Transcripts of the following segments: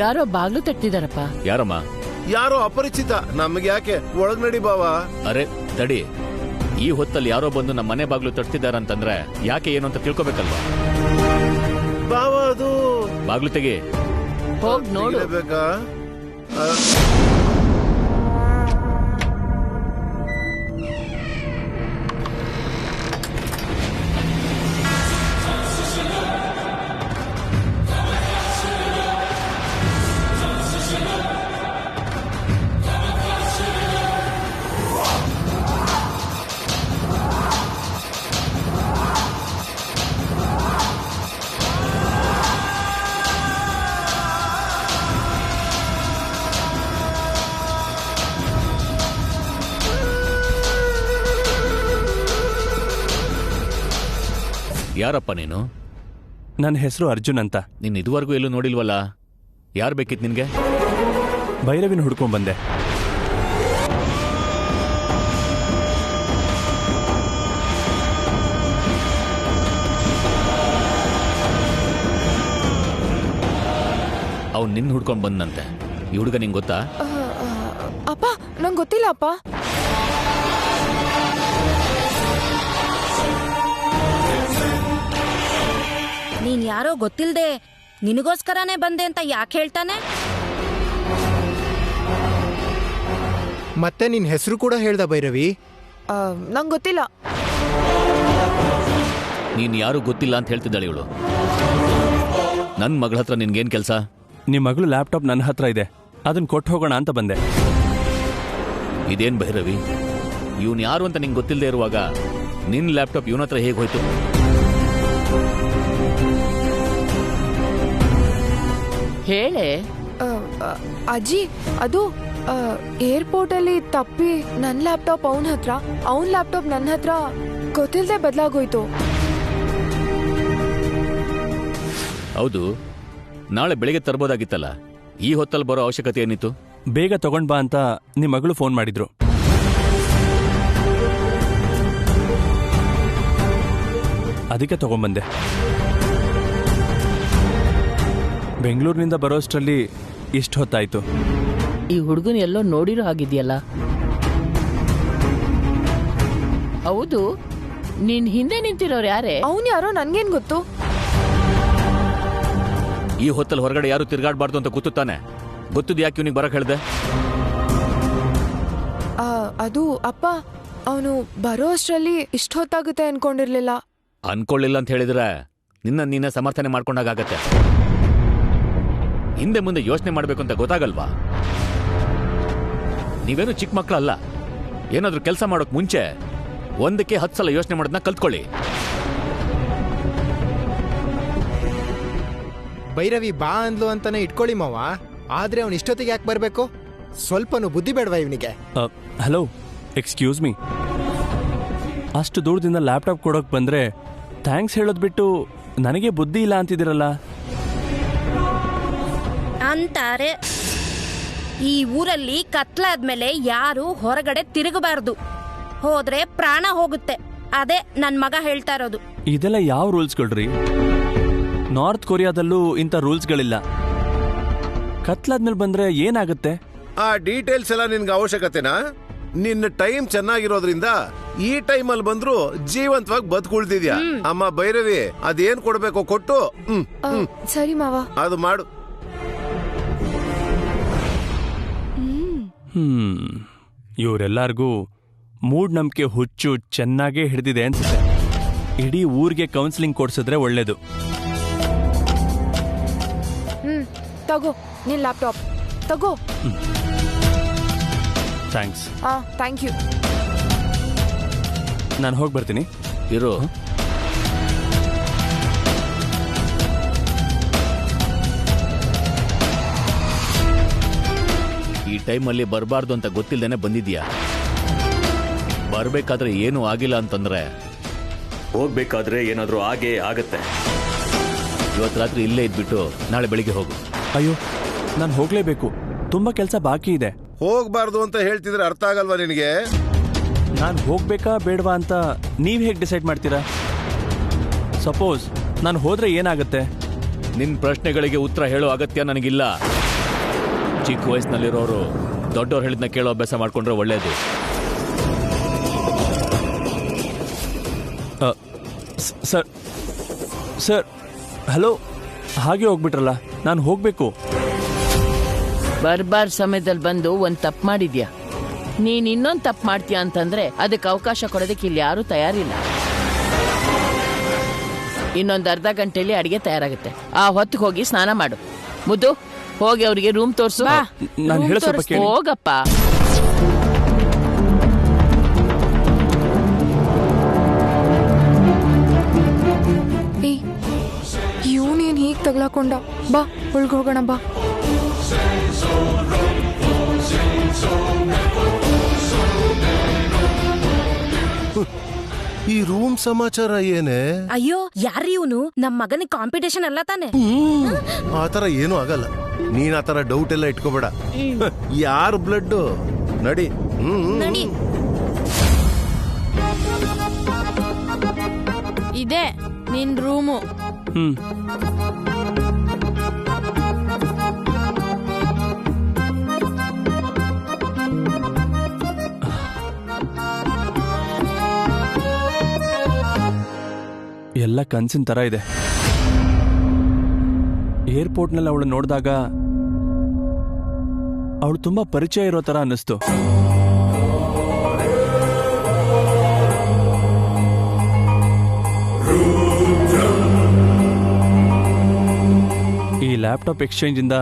ಯಾರೋ ಬಾಗ್ಲು ತಟ್ಟಿದಾರಪ್ಪ. ಯಾರಮ್ಮ? ಯಾರೋ ಅಪರಿಚಿತ. ನಮ್ಗೆ ಯಾಕೆ, ಒಳಗ್ ನಡಿ ಬಾವಾ. ಅರೆ ತಡಿ, ಈ ಹೊತ್ತಲ್ಲಿ ಯಾರೋ ಬಂದು ನಮ್ಮ ಮನೆ ಬಾಗ್ಲು ತಟ್ತಿದಾರಂತಂದ್ರೆ ಯಾಕೆ ಏನು ಅಂತ ತಿಳ್ಕೊಬೇಕಲ್ವಾ? ಬಾವಾ ಅದು ಬಾಗ್ಲು ತೆಗಿ. ಹೋಗ್ ನೋಡು. ಬೇಕಾ? ಯಾರಪ್ಪ ನೀನು? ನನ್ನ ಹೆಸರು ಅರ್ಜುನ್ ಅಂತ. ನೀನ್ ಇದುವರೆಗೂ ಎಲ್ಲೂ ನೋಡಿಲ್ವಲ್ಲ, ಯಾರು ಬೇಕಿತ್ತು ನಿನ್ಗೆ? ಭೈರವಿನ ಹುಡ್ಕೊಂಡ್ ಬಂದೆ. ಅವ್ನು ನಿನ್ನ ಹುಡ್ಕೊಂಡ್ ಬಂದಂತೆ. ಈ ಹುಡುಗ ನಿಂಗೆ ಗೊತ್ತಾ? ಅಪ್ಪ ನಂಗೆ ಗೊತ್ತಿಲ್ಲ ಅಪ್ಪ. ನೀನ್ ಯಾರೋ ಗೊತ್ತಿಲ್ದೆ ನಿನಗೋಸ್ಕರನೇ ಬಂದೆ ಅಂತ ಯಾಕೆ ಹೇಳ್ತಾನೆ? ಮತ್ತೆ ನಿನ್ ಹೆಸರು ಕೂಡ ಹೇಳ್ದ ಭೈರವಿ? ನಂಗೆ ಗೊತ್ತಿಲ್ಲ. ನೀನ್ ಯಾರು ಗೊತ್ತಿಲ್ಲ ಅಂತ ಹೇಳ್ತಿದ್ದಾಳೆ ಇವಳು. ನನ್ನ ಮಗಳ ಹತ್ರ ನಿನ್ಗೇನ್ ಕೆಲಸ? ನಿಮ್ಮ ಮಗಳು ಲ್ಯಾಪ್ಟಾಪ್ ನನ್ನ ಹತ್ರ ಇದೆ, ಅದನ್ನ ಕೊಟ್ಟು ಹೋಗೋಣ ಅಂತ ಬಂದೆ. ಇದೇನ್ ಭೈರವಿ, ಇವನ್ ಯಾರು ಅಂತ ನಿಂಗೆ ಗೊತ್ತಿಲ್ಲದೆ ಇರುವಾಗ ನಿನ್ ಲ್ಯಾಪ್ಟಾಪ್ ಇವನ ಹತ್ರ ಹೇಗೆ ಹೋಯ್ತು? ಹೇಳೆ. ಅಜ್ಜಿ, ಅದು ಏರ್ಪೋರ್ಟ್ ಅಲ್ಲಿ ತಪ್ಪಿ ನನ್ನ ಲ್ಯಾಪ್ಟಾಪ್ ಅವನ ಹತ್ರ, ಅವನ್ ಲ್ಯಾಪ್ಟಾಪ್ ನನ್ನ ಹತ್ರ ಗೊತ್ತಿಲ್ಲದೆ ಬದಲಾಗೋಯ್ತು. ಹೌದು, ನಾಳೆ ಬೆಳಿಗ್ಗೆ ತರಬಹುದಾಗಿತ್ತಲ್ಲ, ಈ ಹೊತ್ತಲ್ಲಿ ಬರೋ ಅವಶ್ಯಕತೆ ಏನಿತ್ತು? ಬೇಗ ತಗೊಂಡ್ ಬಾ ಅಂತ ನಿಮ್ಮ ಮಗಳು ಫೋನ್ ಮಾಡಿದ್ರು. ಅದಕ್ಕೆ ತಗೊಂಡ್ಬಂದೆ. ಬೆಂಗಳೂರಿನಿಂದ ಬರೋಷ್ಟರಲ್ಲಿ ಇಷ್ಟು ಹೊತ್ತಾಯ್ತು. ಈ ಹುಡುಗನ ಎಲ್ಲೋ ನೋಡಿರೋ ಹಾಗಿದೆಯಲ್ಲ. ಹೌದು, ನೀನ್ ಹಿಂದೆ ನಿಂತಿರೋರು ಯಾರೇ? ಅವನ್ ಯಾರೋ ನನ್ಗೇನ್ ಗೊತ್ತು? ಈ ಹೊತ್ತಲ್ಲಿ ಹೊರಗಡೆ ಯಾರು ತಿರ್ಗಾಡ್ಬಾರ್ದು ಅಂತ ಗೊತ್ತು ತಾನೆ? ಗೊತ್ತಿದ್ ಯಾಕೆ ಇವನಿಗೆ ಬರಕ್ ಹೇಳ್ದೆ? ಅದು ಅಪ್ಪ, ಅವನು ಬರೋ ಅಷ್ಟರಲ್ಲಿ ಇಷ್ಟು ಹೊತ್ತಾಗುತ್ತೆ ಅನ್ಕೊಂಡಿರ್ಲಿಲ್ಲ. ಅನ್ಕೊಳ್ಳಿಲ್ಲ ಅಂತ ಹೇಳಿದ್ರೆ ನಿನ್ನ ಸಮರ್ಥನೆ ಮಾಡ್ಕೊಂಡಾಗತ್ತೆ. ಹಿಂದೆ ಮುಂದೆ ಯೋಚನೆ ಮಾಡ್ಬೇಕು ಅಂತ ಗೊತ್ತಾಗಲ್ವಾ? ನೀವೇನು ಚಿಕ್ಕ ಮಕ್ಕಳಲ್ಲ. ಏನಾದ್ರೂ ಕೆಲಸ ಮಾಡೋಕ್ ಮುಂಚೆ ಒಂದಕ್ಕೆ 10 ಸಲ ಯೋಚನೆ ಮಾಡೋದನ್ನ ಕಲ್ತ್ಕೊಳ್ಳಿ. ಭೈರವಿ ಬಾ ಅಂದ್ಲು ಅಂತಾನೆ ಇಟ್ಕೊಳ್ಳಿ ಮಾವ. ಆದ್ರೆ ಅವ್ನು ಇಷ್ಟೊತ್ತಿಗೆ ಯಾಕೆ ಬರ್ಬೇಕು? ಸ್ವಲ್ಪನೂ ಬುದ್ಧಿ ಬೇಡವಾ ಇವನಿಗೆ? Hello, excuse me. ಅಷ್ಟು ದೂರದಿಂದ ಲ್ಯಾಪ್ಟಾಪ್ ಕೊಡೋಕ್ ಬಂದ್ರೆ ಥ್ಯಾಂಕ್ಸ್ ಹೇಳೋದ್ ಬಿಟ್ಟು ನನಗೆ ಬುದ್ಧಿ ಇಲ್ಲ ಅಂತಿದಿರಲ್ಲ. ಅಂತಾರೆ, ಈ ಊರಲ್ಲಿ ಕತ್ಲಾದ್ಮೇಲೆ ಯಾರು ಹೊರಗಡೆ ತಿರುಗಬಾರ್ದು, ಹೋದ್ರೆ ಪ್ರಾಣ ಹೋಗುತ್ತೆ. ಅದೇ ನನ್ ಮಗ ಹೇಳ್ತಾ ಇರೋದು. ಇದೆಲ್ಲ ಯಾವ ರೂಲ್ಸ್ಗಳ್ರಿ? ನಾರ್ತ್ ಕೊರಿಯಾದಲ್ಲೂ ಇಂಥ ರೂಲ್ಸ್ಗಳಿಲ್ಲ. ಕತ್ಲಾದ್ಮೇಲೆ ಬಂದ್ರೆ ಏನಾಗುತ್ತೆ? ಆ ಡೀಟೇಲ್ಸ್ ಎಲ್ಲ ನಿನ್ಗೆ ಅವಶ್ಯಕತೆನಾ? ನಿನ್ನ ಟೈಮ್ ಚೆನ್ನಾಗಿರೋದ್ರಿಂದ ಈ ಟೈಮ್ ಅಲ್ಲಿ ಬಂದ್ರು ಜೀವಂತವಾಗಿ ಬದುಕುಳ್ತಿದ್ಯಾ. ಅಮ್ಮ ಭೈರವಿ, ಅದೇನ್ ಕೊಡ್ಬೇಕೋ ಕೊಟ್ಟು ಸರಿ ಮಾವ, ಅದು ಮಾಡು. ಇವರೆಲ್ಲರಿಗೂ ಮೂಢನಂಬಿಕೆ ಹುಚ್ಚು ಚೆನ್ನಾಗೇ ಹಿಡಿದಿದೆ ಅನ್ಸುತ್ತೆ. ಇಡೀ ಊರಿಗೆ ಕೌನ್ಸಿಲಿಂಗ್ ಕೊಡ್ಸಿದ್ರೆ ಒಳ್ಳೇದು. ತಗೋ ನಿನ್ ಲ್ಯಾಪ್ಟಾಪ್ ತಗೋ. ಥ್ಯಾಂಕ್ಸ್. Thank you. ನಾನು ಹೋಗಿ ಬರ್ತೀನಿ. ಇರೋ. ಈ ಟೈಮಲ್ಲಿ ಬರಬಾರ್ದು ಅಂತ ಗೊತ್ತಿಲ್ಲದೇನೆ ಬಂದಿದ್ಯಾ? ಬರ್ಬೇಕಾದ್ರೆ ಏನೂ ಆಗಿಲ್ಲ ಅಂತಂದ್ರೆ ಹೋಗ್ಬೇಕಾದ್ರೆ ಏನಾದ್ರೂ ಆಗೇ ಆಗತ್ತೆ. ಇವತ್ತು ರಾತ್ರಿ ಇಲ್ಲೇ ಇದ್ಬಿಟ್ಟು ನಾಳೆ ಬೆಳಿಗ್ಗೆ ಹೋಗು. ಅಯ್ಯೋ, ನಾನು ಹೋಗ್ಲೇಬೇಕು, ತುಂಬಾ ಕೆಲಸ ಬಾಕಿ ಇದೆ. ಹೋಗ್ಬಾರ್ದು ಅಂತ ಹೇಳ್ತಿದ್ರೆ ಅರ್ಥ ಆಗಲ್ವಾ ನಿನಗೆ? ನಾನು ಹೋಗ್ಬೇಕಾ ಬೇಡವಾ ಅಂತ ನೀವ್ ಹೇಗೆ ಡಿಸೈಡ್ ಮಾಡ್ತೀರಾ? ಸಪೋಸ್ ನಾನು ಹೋದ್ರೆ ಏನಾಗುತ್ತೆ? ನಿನ್ ಪ್ರಶ್ನೆಗಳಿಗೆ ಉತ್ತರ ಹೇಳೋ ಅಗತ್ಯ ನನಗಿಲ್ಲ. ಚಿಕ್ಕ ವಯಸ್ಸಿನಲ್ಲಿರೋರು ದೊಡ್ಡವ್ರು ಹೇಳಿದ್ನ ಕೇಳೋ ಅಭ್ಯಾಸ ಮಾಡ್ಕೊಂಡ್ರೆ ಒಳ್ಳೇದು. ಸರ್ ಸರ್ ಹಲೋ, ಹಾಗೆ ಹೋಗ್ಬಿಟ್ರಲ್ಲ, ನಾನು ಹೋಗ್ಬೇಕು. ಬರ್ಬಾರ್ ಸಮಯದಲ್ಲಿ ಬಂದು ಒಂದ್ ತಪ್ಪು ಮಾಡಿದ್ಯಾ. ನೀನ್ ಇನ್ನೊಂದ್ ತಪ್ಪು ಮಾಡ್ತೀಯ ಅಂತಂದ್ರೆ ಅದಕ್ಕೆ ಅವಕಾಶ ಕೊಡೋದಕ್ಕೆ ಇಲ್ಲಿ ಯಾರೂ ತಯಾರಿಲ್ಲ. ಇನ್ನೊಂದು ಅರ್ಧ ಗಂಟೆಯಲ್ಲಿ ಅಡಿಗೆ ತಯಾರಾಗುತ್ತೆ. ಆ ಹೊತ್ತಿಗೆ ಹೋಗಿ ಸ್ನಾನ ಮಾಡು. ಮುದ್ದು, ಹೋಗಿ ಅವ್ರಿಗೆ ರೂಮ್ ತೋರ್ಸು. ನಾನು ಹೇಳೋ ಸ್ವಲ್ಪ ಕೇಳಿ. ಹೋಗಪ್ಪ. ಇವನೇನ್ ಹೀಗ್ ತಗ್ಲಾಕೊಂಡ. ಬಾ ಒಳ್ಗೋಗೋಣ ಬಾ. ಈ ರೂಮ್ ಸಮಾಚಾರ ಏನೇ? ಅಯ್ಯೋ ಯಾರೀ ಇವನು? ನಮ್ ಮಗನಿಗೆ ಕಾಂಪಿಟೇಷನ್ ಅಲ್ಲ ತಾನೆ? ಆತರ ಏನೂ ಆಗಲ್ಲ. ನೀನ್ ಆತರ ಡೌಟ್ ಎಲ್ಲ ಇಟ್ಕೋಬೇಡ. ಯಾರ್ ಬ್ಲಡ್ ನಡಿ. ನಡಿ. ಇದೆ ನಿನ್ ರೂಮು. ಎಲ್ಲ ಕನ್ಸಿನ ತರ ಇದೆ. ಏರ್ಪೋರ್ಟ್ನಲ್ಲಿ ಅವಳು ನೋಡಿದಾಗ ಅವಳು ತುಂಬಾ ಪರಿಚಯ ಇರೋ ತರ ಅನ್ನಿಸ್ತು. ಈ ಲ್ಯಾಪ್ಟಾಪ್ ಎಕ್ಸ್ಚೇಂಜ್ ಇಂದ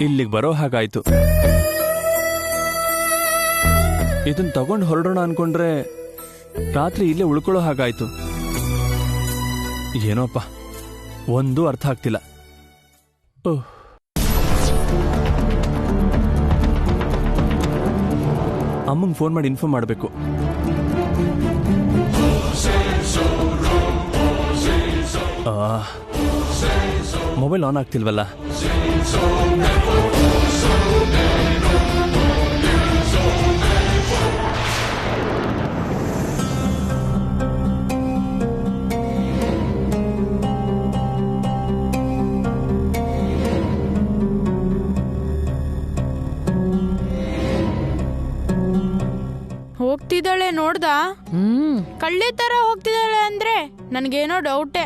ಇಲ್ಲಿಗೆ ಬರೋ ಹಾಗಾಯ್ತು. ಇದನ್ನ ತಗೊಂಡು ಹೊರಡೋಣ ಅನ್ಕೊಂಡ್ರೆ ರಾತ್ರಿ ಇಲ್ಲೇ ಉಳ್ಕೊಳ್ಳೋ ಹಾಗಾಯ್ತು. ಏನೋಪ್ಪ, ಒಂದೂ ಅರ್ಥ ಆಗ್ತಿಲ್ಲ. ಅಮ್ಮಂಗೆ ಫೋನ್ ಮಾಡಿ ಇನ್ಫಾರ್ಮ್ ಮಾಡಬೇಕು. Mobile on ಆಗ್ತಿಲ್ವಲ್ಲ. ಹೋಗ್ತಿದ್ದಾಳೆ ನೋಡ್ದ? ಕಳ್ಳಿ ತರ ಹೋಗ್ತಿದ್ದಾಳೆ ಅಂದ್ರೆ ನನ್ಗೇನೋ ಡೌಟೆ.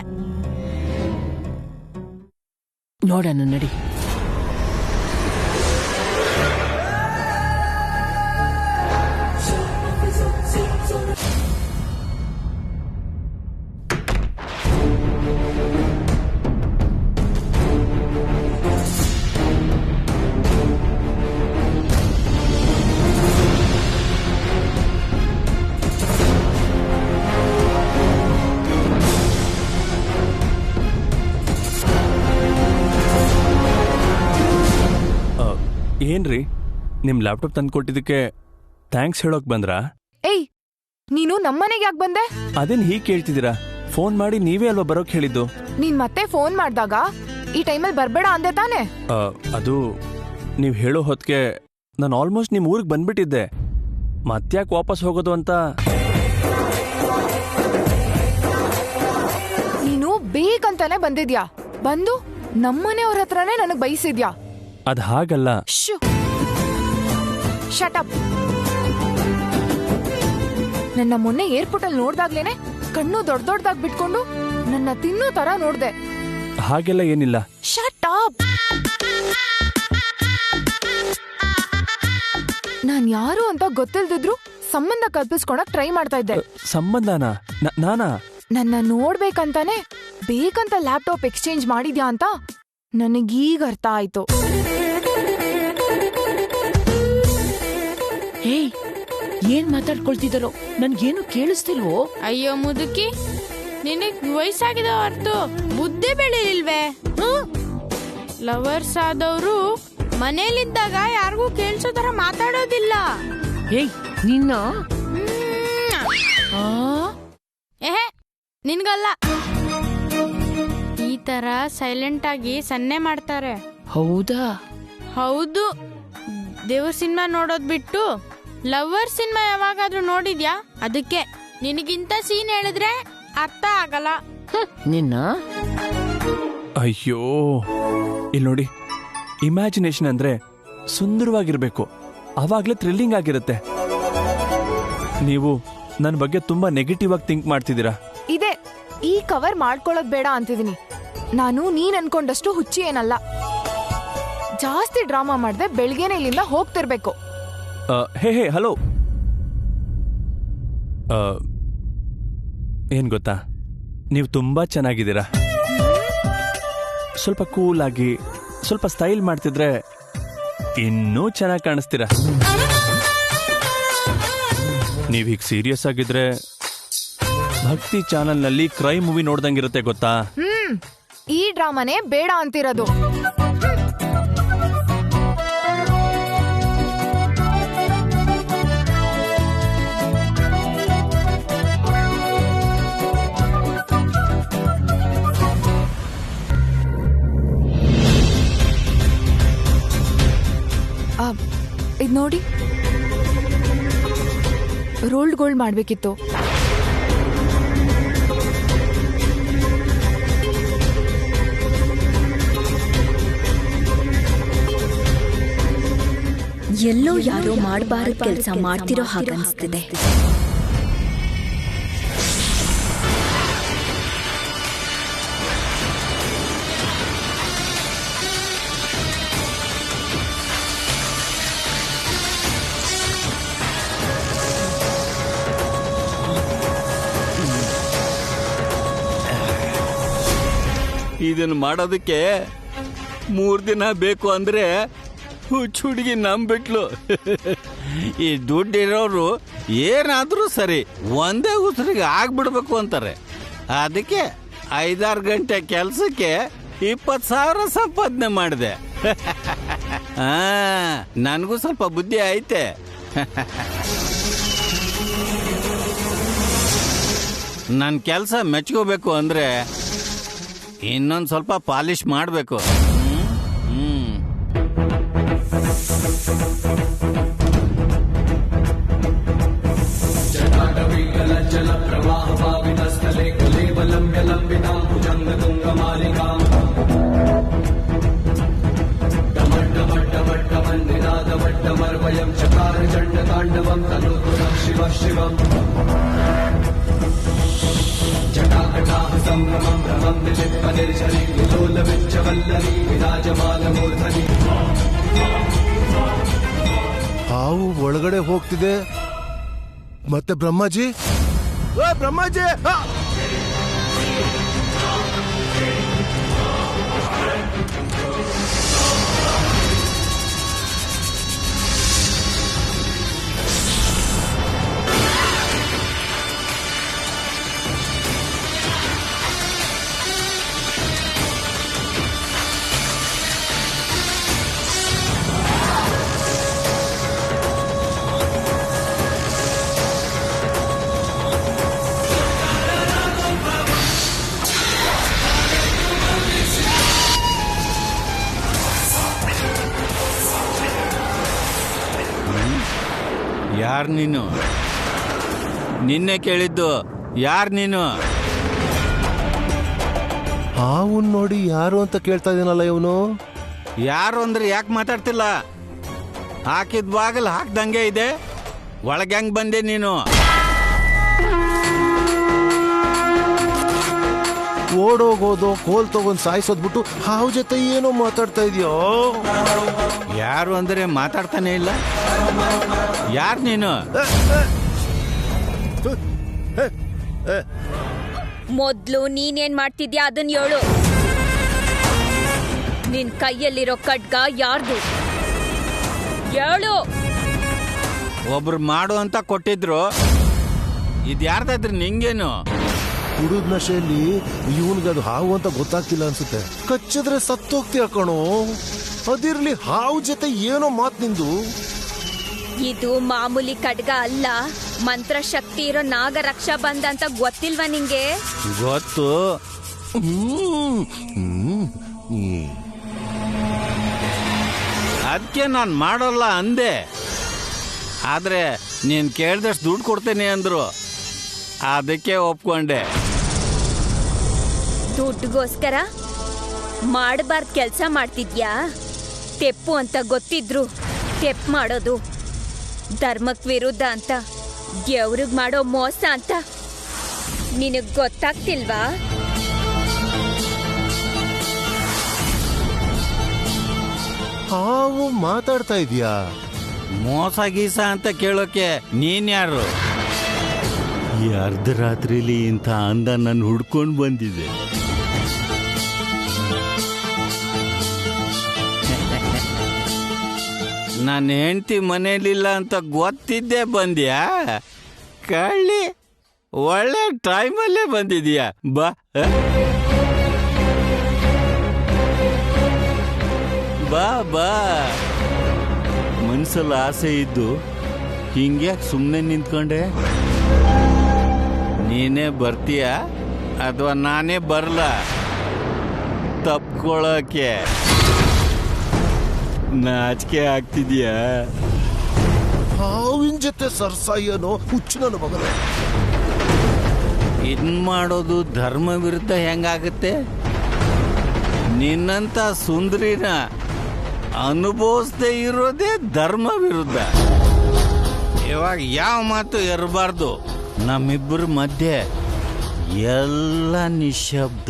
ನೋಡೋಣ ನಡಿ. ಏನ್ರಿ, ನಿಮ್ ಲ್ಯಾಪ್ಟಾಪ್ ತಂದು ಕೊಟ್ಟಿದ್ದಕ್ಕೆ ಥ್ಯಾಂಕ್ಸ್ ಹೇಳೋಕ್ ಬಂದ್ರಾ? ಏಯ್, ನೀನು ನಮ್ಮನೆಗೆ ಯಾಕೆ ಬಂದೆ? ಅದೇನ್ ಹೀಗೆ ಕೇಳ್ತಿದ್ದೀರಾ? ಫೋನ್ ಮಾಡಿ ನೀವೇ ಅಲ್ವಾ ಬರೋಕ್ ಹೇಳಿದ್ದು. ನೀನ್ ಮತ್ತೆ ಫೋನ್ ಮಾಡ್ದಾಗ ಈ ಟೈಮಲ್ಲಿ ಬರ್ಬೇಡ ಅಂದೆ ತಾನೆ? ಅದು ನೀವ್ ಹೇಳೋ ಹೊತ್ತಿಗೆ ನಾನು ಆಲ್ಮೋಸ್ಟ್ ನಿಮ್ ಊರಿಗೆ ಬಂದ್ಬಿಟ್ಟಿದ್ದೆ. ಮತ್ತ್ಯಾಕೆ ವಾಪಸ್ ಹೋಗೋದು ಅಂತ. ನೀನು ಬೇಕಂತಾನೆ ಬಂದಿದ್ಯಾ, ಬಂದು ನಮ್ಮನೆಯವ್ರ ಹತ್ರನೇ ನನಗ್ ಬೈಸಿದ್ಯಾ. ಅದ್ ಹಾಗಲ್ಲ. Shut up. ನನ್ನ ಮೊನ್ನೆ ಏರ್ಪೋರ್ಟ್ ಅಲ್ಲಿ ನೋಡ್ದಾಗ್ಲೇನೆ ಕಣ್ಣು ದೊಡ್ಡದಾಗ್ ಬಿಟ್ಕೊಂಡು ನನ್ನ ತಿನ್ನೋ ತರ ನೋಡ್ದೆ. ಹಾಗೆಲ್ಲ ಏನಿಲ್ಲ. Shut up. ನಾನ್ ಯಾರು ಅಂತ ಗೊತ್ತಿಲ್ದಿದ್ರು ಸಂಬಂಧ ಕಲ್ಪಿಸ್ಕೊಳಕ್ ಟ್ರೈ ಮಾಡ್ತಾ ಇದ್ದೆ. ಸಂಬಂಧನಾ? ನಾನಾ? ನನ್ನ ನೋಡ್ಬೇಕಂತಾನೆ ಬೇಕಂತ ಲ್ಯಾಪ್ಟಾಪ್ ಎಕ್ಸ್ಚೇಂಜ್ ಮಾಡಿದ್ಯಾ ಅಂತ ನನಗೀಗ ಅರ್ಥ ಆಯ್ತು. ಏಯ್, ಏನ್ ಮಾತಾಡ್ಕೊಳ್ತಿದಾರೋ ನನ್ಗೇನು ಕೇಳಿಸ್ತಿಲ್ವೋ? ಅಯ್ಯೋ ಮುದುಕಿ, ನಿನಗ್ ವಯಸ್ಸಾಗಿದ ಹೊರ್ತು ಬುದ್ಧಿ ಬೆಳಿಲಿಲ್ವೇ? ಲವರ್ಸ್ ಆದವ್ರು ಮನೇಲಿದ್ದಾಗ ಯಾರಿಗೂ ಕೇಳಿಸೋ ತರ ಮಾತಾಡೋದಿಲ್ಲ. ಏಯ್ ನಿನ್ನ ನಿನ್ಗಲ್ಲ, ಈ ತರ ಸೈಲೆಂಟ್ ಆಗಿ ಸನ್ನೆ ಮಾಡ್ತಾರೆ. ಹೌದಾ? ಹೌದು. ದೇವ್ರ ಸಿನಿಮಾ ನೋಡೋದ್ ಬಿಟ್ಟು ಲವರ್ ಸಿನಿಮಾ ಯಾವಾಗಾದ್ರೂ ನೋಡಿದ್ಯಾ? ಅದಕ್ಕೆ ನಿನಗಿಂತ ಸೀನ್ ಹೇಳಿದ್ರೆ ಅರ್ಥ ಆಗಲ್ಲ. ನಿನ್ನ ಅಯ್ಯೋ, ಇಲ್ಲಿ ನೋಡಿ, ಇಮ್ಯಾಜಿನೇಷನ್ ಅಂದ್ರೆ ಸುಂದರವಾಗಿರ್ಬೇಕು, ಅವಾಗ್ಲೇ ಥ್ರಿಲ್ಲಿಂಗ್ ಆಗಿರುತ್ತೆ. ನೀವು ನನ್ನ ಬಗ್ಗೆ ತುಂಬಾ ನೆಗೆಟಿವ್ ಆಗಿ ಥಿಂಕ್ ಮಾಡ್ತಿದ್ದೀರಾ. ಇದೆ, ಈ ಕವರ್ ಮಾಡ್ಕೊಳ್ಳೋದ್ ಬೇಡ ಅಂತಿದೀನಿ. ನಾನು ನೀನ್ ಅನ್ಕೊಂಡಷ್ಟು ಹುಚ್ಚಿ ಏನಲ್ಲ. ಜಾಸ್ತಿ ಡ್ರಾಮಾ ಮಾಡ್ದೆ ಬೆಳಗ್ಗೆನೆ ಇಲ್ಲಿಂದ ಹೋಗ್ತಿರ್ಬೇಕು. Hey hello. ಏನ್ ಗೊತ್ತಾ, ನೀವು ತುಂಬಾ ಚೆನ್ನಾಗಿದ್ದೀರಾ. ಸ್ವಲ್ಪ ಕೂಲ್ ಆಗಿ ಸ್ವಲ್ಪ ಸ್ಟೈಲ್ ಮಾಡ್ತಿದ್ರೆ ಇನ್ನೂ ಚೆನ್ನಾಗಿ ಕಾಣಿಸ್ತೀರಾ. ನೀವ್ ಹೀಗೆ ಸೀರಿಯಸ್ ಆಗಿದ್ರೆ ಭಕ್ತಿ ಚಾನಲ್ನಲ್ಲಿ ಕ್ರೈಮ್ ಮೂವಿ ನೋಡ್ದಂಗಿರುತ್ತೆ ಗೊತ್ತಾ. ಈ ಡ್ರಾಮಾನೇ ಬೇಡ ಅಂತಿರೋದು. ಇದ್ ನೋಡಿ, ರೋಲ್ಡ್ ಗೋಲ್ಡ್ ಮಾಡ್ಬೇಕಿತ್ತು. ಎಲ್ಲೋ ಯಾರೋ ಮಾಡಬಾರದು ಕೆಲಸ ಮಾಡ್ತಿರೋ ಹಾಗನ್ನಿಸ್ತಿದೆ. ಇದನ್ನು ಮಾಡೋದಕ್ಕೆ 3 ದಿನ ಬೇಕು ಅಂದ್ರೆ ಹುಡುಗಿ ನಂಬಿಟ್ಲು. ಈ ದುಡ್ಡಿರೋರು ಏನಾದ್ರೂ ಸರಿ ಒಂದೇ ಉಸಿರಿಗೆ ಆಗ್ಬಿಡ್ಬೇಕು ಅಂತಾರೆ. ಅದಕ್ಕೆ 5-6 ಗಂಟೆ ಕೆಲಸಕ್ಕೆ 20,000 ಸಂಪಾದನೆ ಮಾಡಿದೆ. ನನಗೂ ಸ್ವಲ್ಪ ಬುದ್ಧಿ ಐತೆ. ನನ್ನ ಕೆಲಸ ಮೆಚ್ಕೋಬೇಕು ಅಂದ್ರೆ ಇನ್ನೊಂದು ಸ್ವಲ್ಪ ಪಾಲಿಶ್ ಮಾಡಬೇಕು. ಹಾವು ಒಳಗಡೆ ಹೋಗ್ತಿದೆ. ಮತ್ತೆ ಬ್ರಹ್ಮಾಜಿ, ಬ್ರಹ್ಮಾಜಿ, ಯಾರು ನೀನು? ನಿನ್ನೆ ಕೇಳಿದ್ದು ಯಾರು ನೀನು? ಹಾವನ್ ನೋಡಿ ಯಾರು ಅಂತ ಕೇಳ್ತಾ ಇದೀನಲ್ಲ ಇವನು. ಯಾರು ಅಂದ್ರೆ ಯಾಕೆ ಮಾತಾಡ್ತಿಲ್ಲ? ಹಾಕಿದ ಬಾಗಲ್ ಹಾಕ್ದಂಗೆ ಇದೆ, ಒಳಗೆ ಹೆಂಗ್ ಬಂದೆ ನೀನು? ಓಡೋಗೋದು ಕೋಲ್ ತಗೊಂಡ್ ಸಾಯಿಸೋದ್ಬಿಟ್ಟು ಹಾವು ಜೊತೆ ಏನೋ ಮಾತಾಡ್ತಾ ಇದೆಯೋ. ಯಾರು ಅಂದ್ರೆ ಮಾತಾಡ್ತಾನೆ ಇಲ್ಲ. ಯಾರು ನೀನು? ಮೊದ್ಲು ನೀನೇನ್ ಮಾಡ್ತಿದ್ಯಾ ಅದನ್ ಹೇಳು. ನಿನ್ ಕೈಯಲ್ಲಿರೋ ಖಡ್ಗ ಯಾರ್ದು ಹೇಳು. ಒಬ್ರು ಮಾಡು ಅಂತ ಕೊಟ್ಟಿದ್ರು, ಇದ್ಯಾರ್ದಾದ್ರೆ ನಿಂಗೇನು? ಕುಡಿದ ನಶೆಯಲ್ಲಿ ಇವನ್ಗದು ಹಾವು ಅಂತ ಗೊತ್ತಾಗ್ತಿಲ್ಲ ಅನ್ಸುತ್ತೆ. ಕಚ್ಚಿದ್ರೆ ಸತ್ತೋಗ್ತೀಯ ಕಣೋ. ಅದಿರ್ಲಿ, ಹಾವು ಜೊತೆ ಏನೋ ಮಾತ್ ನಿಂದು. ಇದು ಮಾಮೂಲಿ ಖಡ್ಗ ಅಲ್ಲ, ಮಂತ್ರ ಶಕ್ತಿ ಇರೋ ನಾಗ ರಕ್ಷಾ ಬಂದ ಅಂತ ಗೊತ್ತಿಲ್ವಾ ನಿಂಗೆ? ಗೊತ್ತು. ಅದಕ್ಕೆ ನಾನು ಮಾಡೋಲ್ಲ ಅಂದೆ. ಆದ್ರೆ ನೀನ್ ಕೇಳ್ದಷ್ಟು ದುಡ್ಡು ಕೊಡ್ತೇನೆ ಅಂದ್ರು, ಅದಕ್ಕೆ ಒಪ್ಕೊಂಡೆ. ದುಡ್ಡುಗೋಸ್ಕರ ಮಾಡಬಾರ್ದು ಕೆಲಸ ಮಾಡ್ತಿದ್ಯಾ? ತೆಪ್ಪು ಅಂತ ಗೊತ್ತಿದ್ರು ತೆಪ್ಪು ಮಾಡೋದು ಧರ್ಮಕ್ ವಿರುದ್ಧ ಅಂತ, ದೇವ್ರಿಗ್ ಮಾಡೋ ಮೋಸ ಅಂತ ನಿನಗ್ ಗೊತ್ತಾಗ್ತಿಲ್ವಾ? ಹಾವು ಮಾತಾಡ್ತಾ ಇದೀಯಾ? ಮೋಸ ಗೀಸ ಅಂತ ಕೇಳೋಕೆ ನೀನ್ ಯಾರು? ಈ ಅರ್ಧರಾತ್ರಿಲಿ ಇಂಥ ಅಂದ ನನ್ನ ಹುಡ್ಕೊಂಡು ಬಂದಿದೆ. ನನ್ನ ಹೆಂಡತಿ ಮನೇಲಿಲ್ಲ ಅಂತ ಗೊತ್ತಿದ್ದೇ ಬಂದ್ಯಾ? ಕಳ್ಳಿ, ಒಳ್ಳೆ ಟೈಮಲ್ಲೇ ಬಂದಿದ್ಯಾ. ಬಾ ಬಾ ಬಾ. ಮನ್ಸಲ್ಲಿ ಆಸೆ ಇದ್ದು ಹಿಂಗ್ಯಾಕೆ ಸುಮ್ಮನೆ ನಿಂತ್ಕೊಂಡೆ? ನೀನೇ ಬರ್ತೀಯಾ ಅಥವಾ ನಾನೇ ಬರಲ ತಪ್ಕೊಳ್ಳೋಕೆ? ನಾಚಿಕೆ ಆಗ್ತಿದ್ಯಾ? ಹಾವಿನ ಜೊತೆ ಸರ್ಸಾಯನೋ ಹುಚ್ಚು ನನ್ನ ಮಗನೇ. ಇದನ್ ಮಾಡೋದು ಧರ್ಮ ವಿರುದ್ಧ ಹೆಂಗಾಗುತ್ತೆ? ನಿನ್ನಂತ ಸುಂದರಿನ ಅನುಭವಿಸದೆ ಇರೋದೇ ಧರ್ಮ ವಿರುದ್ಧ. ಇವಾಗ ಯಾವ ಮಾತು ಇರಬಾರ್ದು. ನಮ್ಮಿಬ್ಬರ ಮಧ್ಯೆ ಎಲ್ಲ ನಿಶಬ್ದ.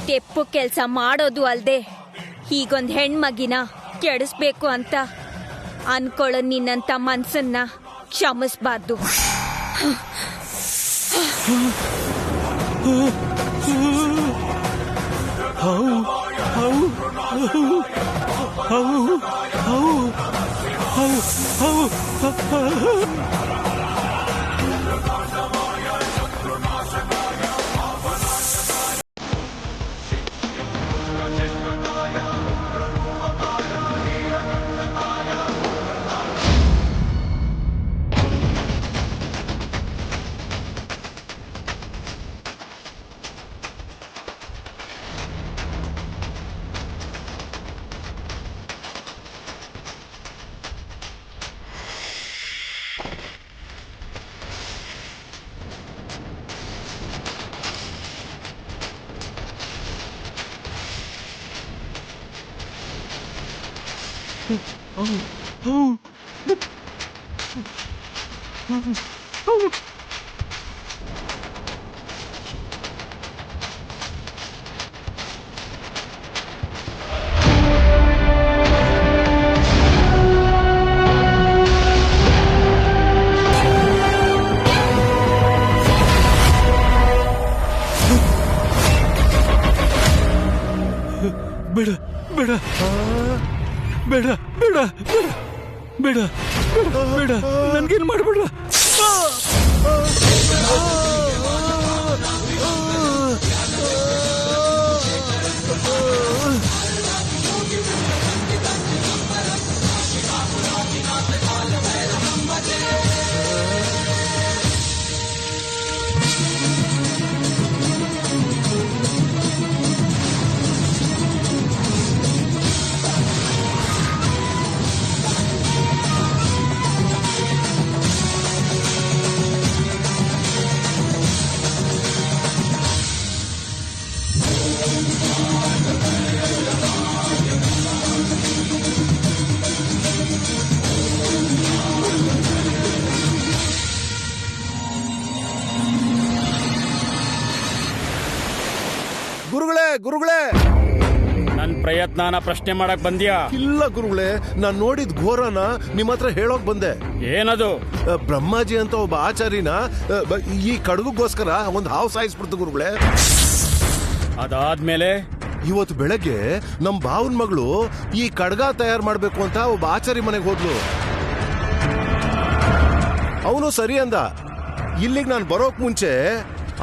ತೆಪ್ಪು ಕೆಲ್ಸ ಮಾಡೋದು ಅಲ್ದೆ ಹೀಗೊಂದ್ ಹೆಣ್ಮಗಿನ ಕೆಡಿಸ್ಬೇಕು ಅಂತ ಅನ್ಕೊಳ್ಳೋ ನಿನ್ನಂತ ಮನ್ಸನ್ನ ಕ್ಷಮಿಸ್ಬಾರ್ದು. ಬೇಡ ಬೇಡ ಬೇಡ ಬೇಡ ಬೇಡ ಬೇಡ, ನನ್ಗೇನು ಮಾಡ್ಬೇಡ. ಗುರುಗಳೇ, ನನ್ ಪ್ರಯತ್ನನ ಪ್ರಶ್ನೆ ಮಾಡಕ್ ಬಂದ್ಯಾ? ಇಲ್ಲ ಗುರುಗಳೇ, ನಾನ್ ನೋಡಿದ ಘೋರನ ನಿಮ್ ಹತ್ರ ಹೇಳೋಕ್ ಬಂದೆ. ಏನದು? ಬ್ರಹ್ಮಾಜಿ ಅಂತ ಒಬ್ಬ ಆಚಾರಿನ ಈ ಕಡಗುಗೋಸ್ಕರ ಒಂದ್ ಹಾವು ಸಾಯಿಸ್ಬಿಡ್ತು ಗುರುಗಳೇ. ಅದಾದ್ಮೇಲೆ ಇವತ್ತು ಬೆಳಗ್ಗೆ ನಮ್ ಭಾವನ್ ಮಗಳು ಈ ಕಡ್ಗ ತಯಾರು ಮಾಡ್ಬೇಕು ಅಂತ ಒಬ್ಬ ಆಚಾರಿ ಮನೆಗೆ ಹೋದ್ಲು. ಅವನು ಸರಿ ಅಂದ. ಇಲ್ಲಿಗೆ ನಾನು ಬರೋಕ್ ಮುಂಚೆ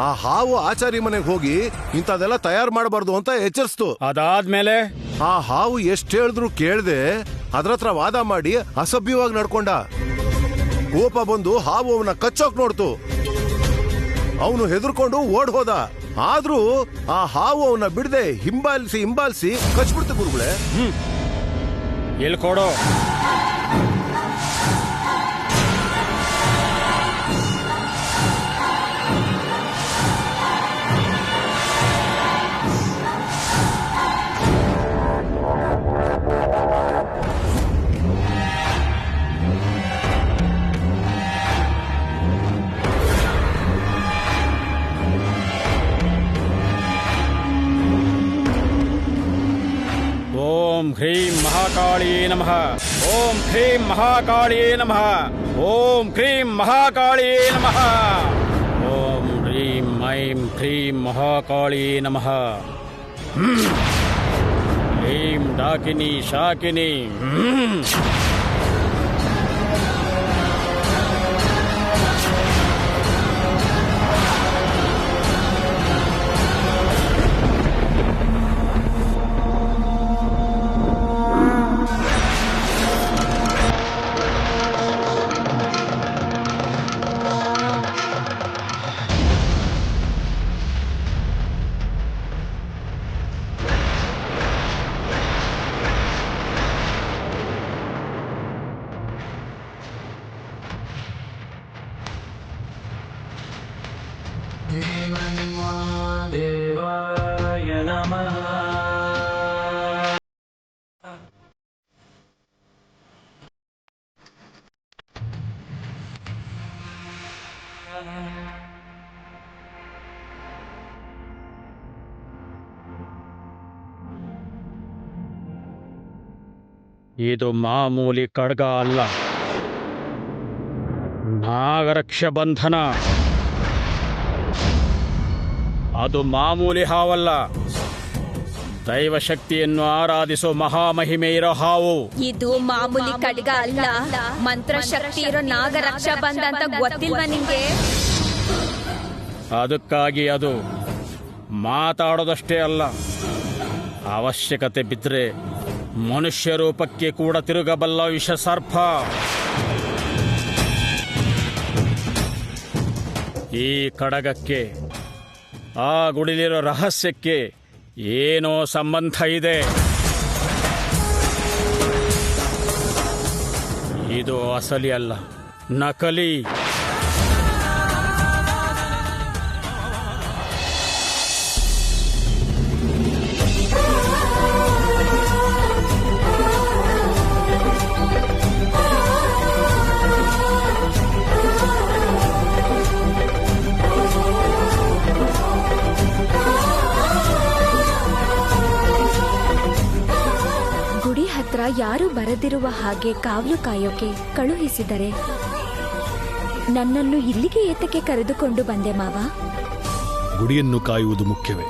ಆ ಹಾವು ಆಚಾರಿ ಮನೆಗೆ ಹೋಗಿ ಇಂಥದೆಲ್ಲ ತಯಾರು ಮಾಡಬಾರ್ದು ಅಂತ ಎಚ್ಚರಿಸ್ತು. ಅದಾದ್ಮೇಲೆ ಆ ಹಾವು ಎಷ್ಟ್ ಹೇಳಿದ್ರು ಕೇಳ್ದೆ ಅದ್ರ ಹತ್ರ ವಾದ ಮಾಡಿ ಅಸಭ್ಯವಾಗಿ ನಡ್ಕೊಂಡ. ಕೋಪ ಬಂದು ಹಾವು ಅವನ ಕಚ್ಚೋಕ್ ನೋಡ್ತು. ಅವನು ಹೆದರ್ಕೊಂಡು ಓಡ್ ಹೋದ. ಆದ್ರೂ ಆ ಹಾವು ಅವನ ಬಿಡದೆ ಹಿಂಬಾಲಿಸಿ ಕಚ್ಬಿಡ್ತು ಗುರುಗಳೇ. ಎಲ್ಲಿ ಕೊಡೋ? ಮಹಾಕಾಳಿಯೇ ನಮಃ. ಓಂ ಕ್ರೀಂ ಮಹಾಕಾಳಿಯೇ ನಮಃ. ಓಂ ಕ್ರೀಂ ಮಹಾಕಾಳಿಯೇ ನಮಃ. ಓಂ ಹ್ರೀಂ ಐಂ ಕ್ರೀಂ ಮಹಾಕಾಳಿಯೇ ನಮಃ. ಕ್ಲೀಂ ಡಾಕಿನಿ ಶಾಕಿನಿ. ಇದು ಮಾಮೂಲಿ ಖಡ್ಗ ಅಲ್ಲ, ನಾಗರಕ್ಷ ಬಂಧನ. ಅದು ಮಾಮೂಲಿ ಹಾವಲ್ಲ, ದೈವಶಕ್ತಿಯನ್ನು ಆರಾಧಿಸೋ ಮಹಾಮಹಿಮೆ ಇರೋ ಹಾವು. ಇದು ಮಾಮೂಲಿ ಖಡ್ಗ ಅಲ್ಲ, ಮಂತ್ರಶಕ್ತಿ ಇರೋ ನಾಗರಕ್ಷ ಬಂದ ಅಂತ ಗೊತ್ತಿಲ್ವಾ ನಿಂಗೆ? ಅದಕ್ಕಾಗಿ ಅದು ಮಾತಾಡೋದಷ್ಟೇ ಅಲ್ಲ, ಅವಶ್ಯಕತೆ ಬಿದ್ದರೆ ಮನುಷ್ಯ ರೂಪಕ್ಕೆ ಕೂಡ ತಿರುಗಬಲ್ಲ ವಿಷ ಸರ್ಪ. ಈ ಖಡ್ಗಕ್ಕೆ ಆ ಗುಡಿಲಿರೋ ರಹಸ್ಯಕ್ಕೆ ಏನೋ ಸಂಬಂಧ ಇದೆ. ಇದು ಅಸಲಿ ಅಲ್ಲ, ನಕಲಿ. ಯಾರು ಬರದಿರುವ ಹಾಗೆ ಕಾವಲು ಕಾಯೋಕೆ ಕಳುಹಿಸಿದರೆ ನನ್ನನ್ನು ಇಲ್ಲಿಗೆ ಏತಕ್ಕೆ ಕರೆದುಕೊಂಡು ಬಂದೆ ಮಾವ? ಗುಡಿಯನ್ನು ಕಾಯುವುದು ಮುಖ್ಯವೇ,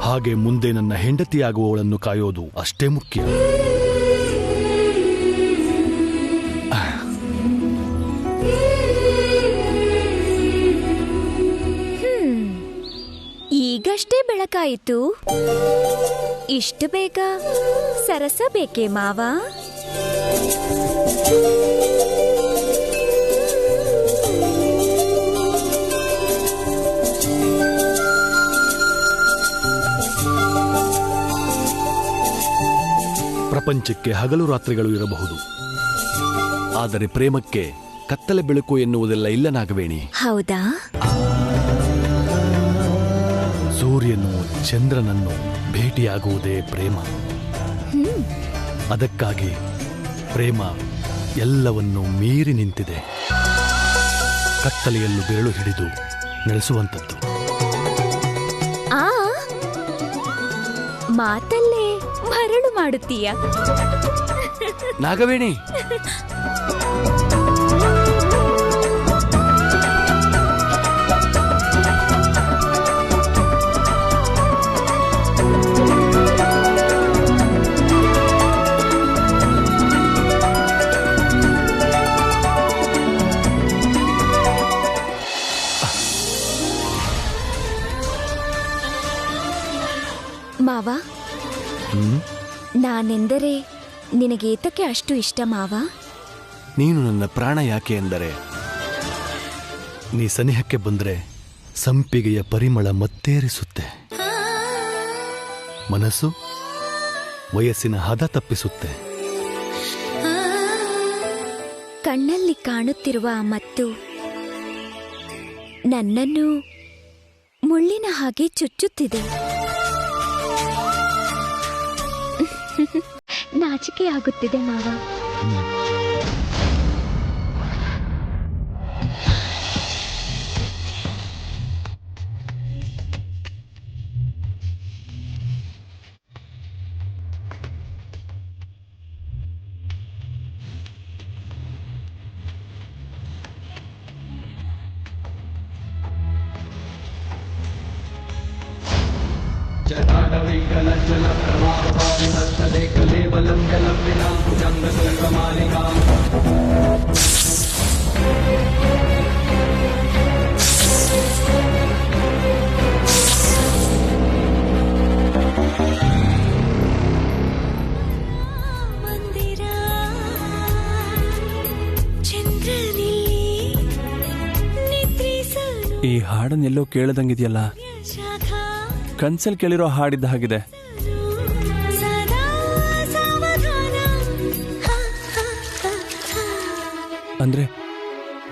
ಹಾಗೆ ಮುಂದೆ ನನ್ನ ಹೆಂಡತಿಯಾಗುವವಳನ್ನು ಕಾಯೋದು ಅಷ್ಟೇ ಮುಖ್ಯ. ಈಗಷ್ಟೇ ಬೆಳಕಾಯಿತು, ಇಷ್ಟು ಬೇಗ ಸರಸ ಬೇಕೇ ಮಾವ? ಪ್ರಪಂಚಕ್ಕೆ ಹಗಲು ರಾತ್ರಿಗಳು ಇರಬಹುದು, ಆದರೆ ಪ್ರೇಮಕ್ಕೆ ಕತ್ತಲೆ ಬೆಳಕು ಎನ್ನುವುದೆಲ್ಲ ಇಲ್ಲ ನಾಗವೇಣಿ. ಹೌದಾ? ಸೂರ್ಯನು ಚಂದ್ರನನ್ನು ಭೇಟಿಯಾಗುವುದೇ ಪ್ರೇಮ. ಅದಕ್ಕಾಗಿ ಪ್ರೇಮ ಎಲ್ಲವನ್ನೂ ಮೀರಿ ನಿಂತಿದೆ, ಕತ್ತಲೆಯಲ್ಲೂ ಬೆರಳು ಹಿಡಿದು ನಡೆಸುವಂಥದ್ದು. ಆ ಮಾತಲ್ಲೇ ಮರಳು ಮಾಡುತ್ತೀಯ ನಾಗವೇಣಿ. ಮಾವ, ನಾನೆಂದರೆ ನಿನಗೆ ಏತಕ್ಕೆ ಅಷ್ಟು ಇಷ್ಟ ಮಾವ? ನೀನು ನನ್ನ ಪ್ರಾಣ ಯಾಕೆ ಎಂದರೆ, ನೀ ಸನಿಹಕ್ಕೆ ಬಂದರೆ ಸಂಪಿಗೆಯ ಪರಿಮಳ ಮತ್ತೇರಿಸುತ್ತೆ, ಮನಸ್ಸು ವಯಸ್ಸಿನ ಹದ ತಪ್ಪಿಸುತ್ತೆ. ಕಣ್ಣಲ್ಲಿ ಕಾಣುತ್ತಿರುವ ಮತ್ತು ನನ್ನನ್ನು ಮುಳ್ಳಿನ ಹಾಗೆ ಚುಚ್ಚುತ್ತಿದೆ. ನಾಚಿಕೆಯಾಗುತ್ತಿದೆ ಮಾವ. ಈ ಹಾಡನ್ನೆಲ್ಲೋ ಕೇಳದಂಗಿದೆಯಲ್ಲ, ಕನ್ಸಲ್ ಕೇಳಿರೋ ಹಾಡಿದ್ದ ಹಾಗಿದೆ. ಅಂದ್ರೆ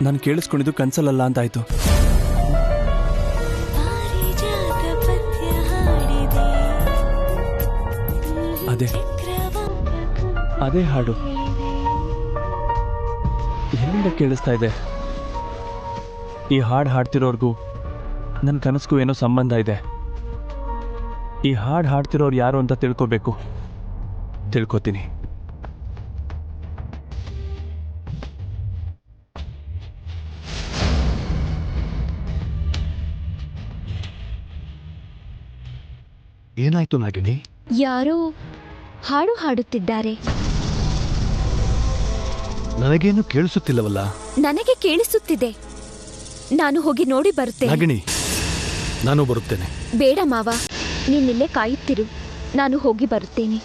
ನಾನು ಕೇಳಿಸ್ಕೊಂಡಿದ್ದು ಕನ್ಸಲಲ್ಲ ಅಂತಾಯ್ತು. ಅದೇ ಹಾಡು ಎಲ್ಲಿಂದ ಕೇಳಿಸ್ತಾ ಇದೆ? ಈ ಹಾಡು ಹಾಡ್ತಿರೋರ್ಗೂ ನನ್ನ ಕನಸಿಗೂ ಏನೋ ಸಂಬಂಧ ಇದೆ. ಈ ಹಾಡು ಹಾಡ್ತಿರೋರು ಯಾರು ಅಂತ ತಿಳ್ಕೋಬೇಕು. ತಿಳ್ಕೊತೀನಿ. ಏನಾಯ್ತು ನಾಗಿನಿ? ಯಾರೋ ಹಾಡು ಹಾಡುತ್ತಿದ್ದಾರೆ. ನನಗೇನು ಕೇಳಿಸುತ್ತಿಲ್ಲವಲ್ಲ? ನನಗೆ ಕೇಳಿಸುತ್ತಿದೆ. ನಾನು ಹೋಗಿ ನೋಡಿ ಬರುತ್ತೇನೆ. ನಾಗಿನಿ, ನಾನು ಬರುತ್ತೇನೆ. ಬೇಡ ಮಾವ, ನೀನಿಲ್ಲೇ ಕಾಯುತ್ತಿರು. ನಾನು ಹೋಗಿ ಬರುತ್ತೇನೆ.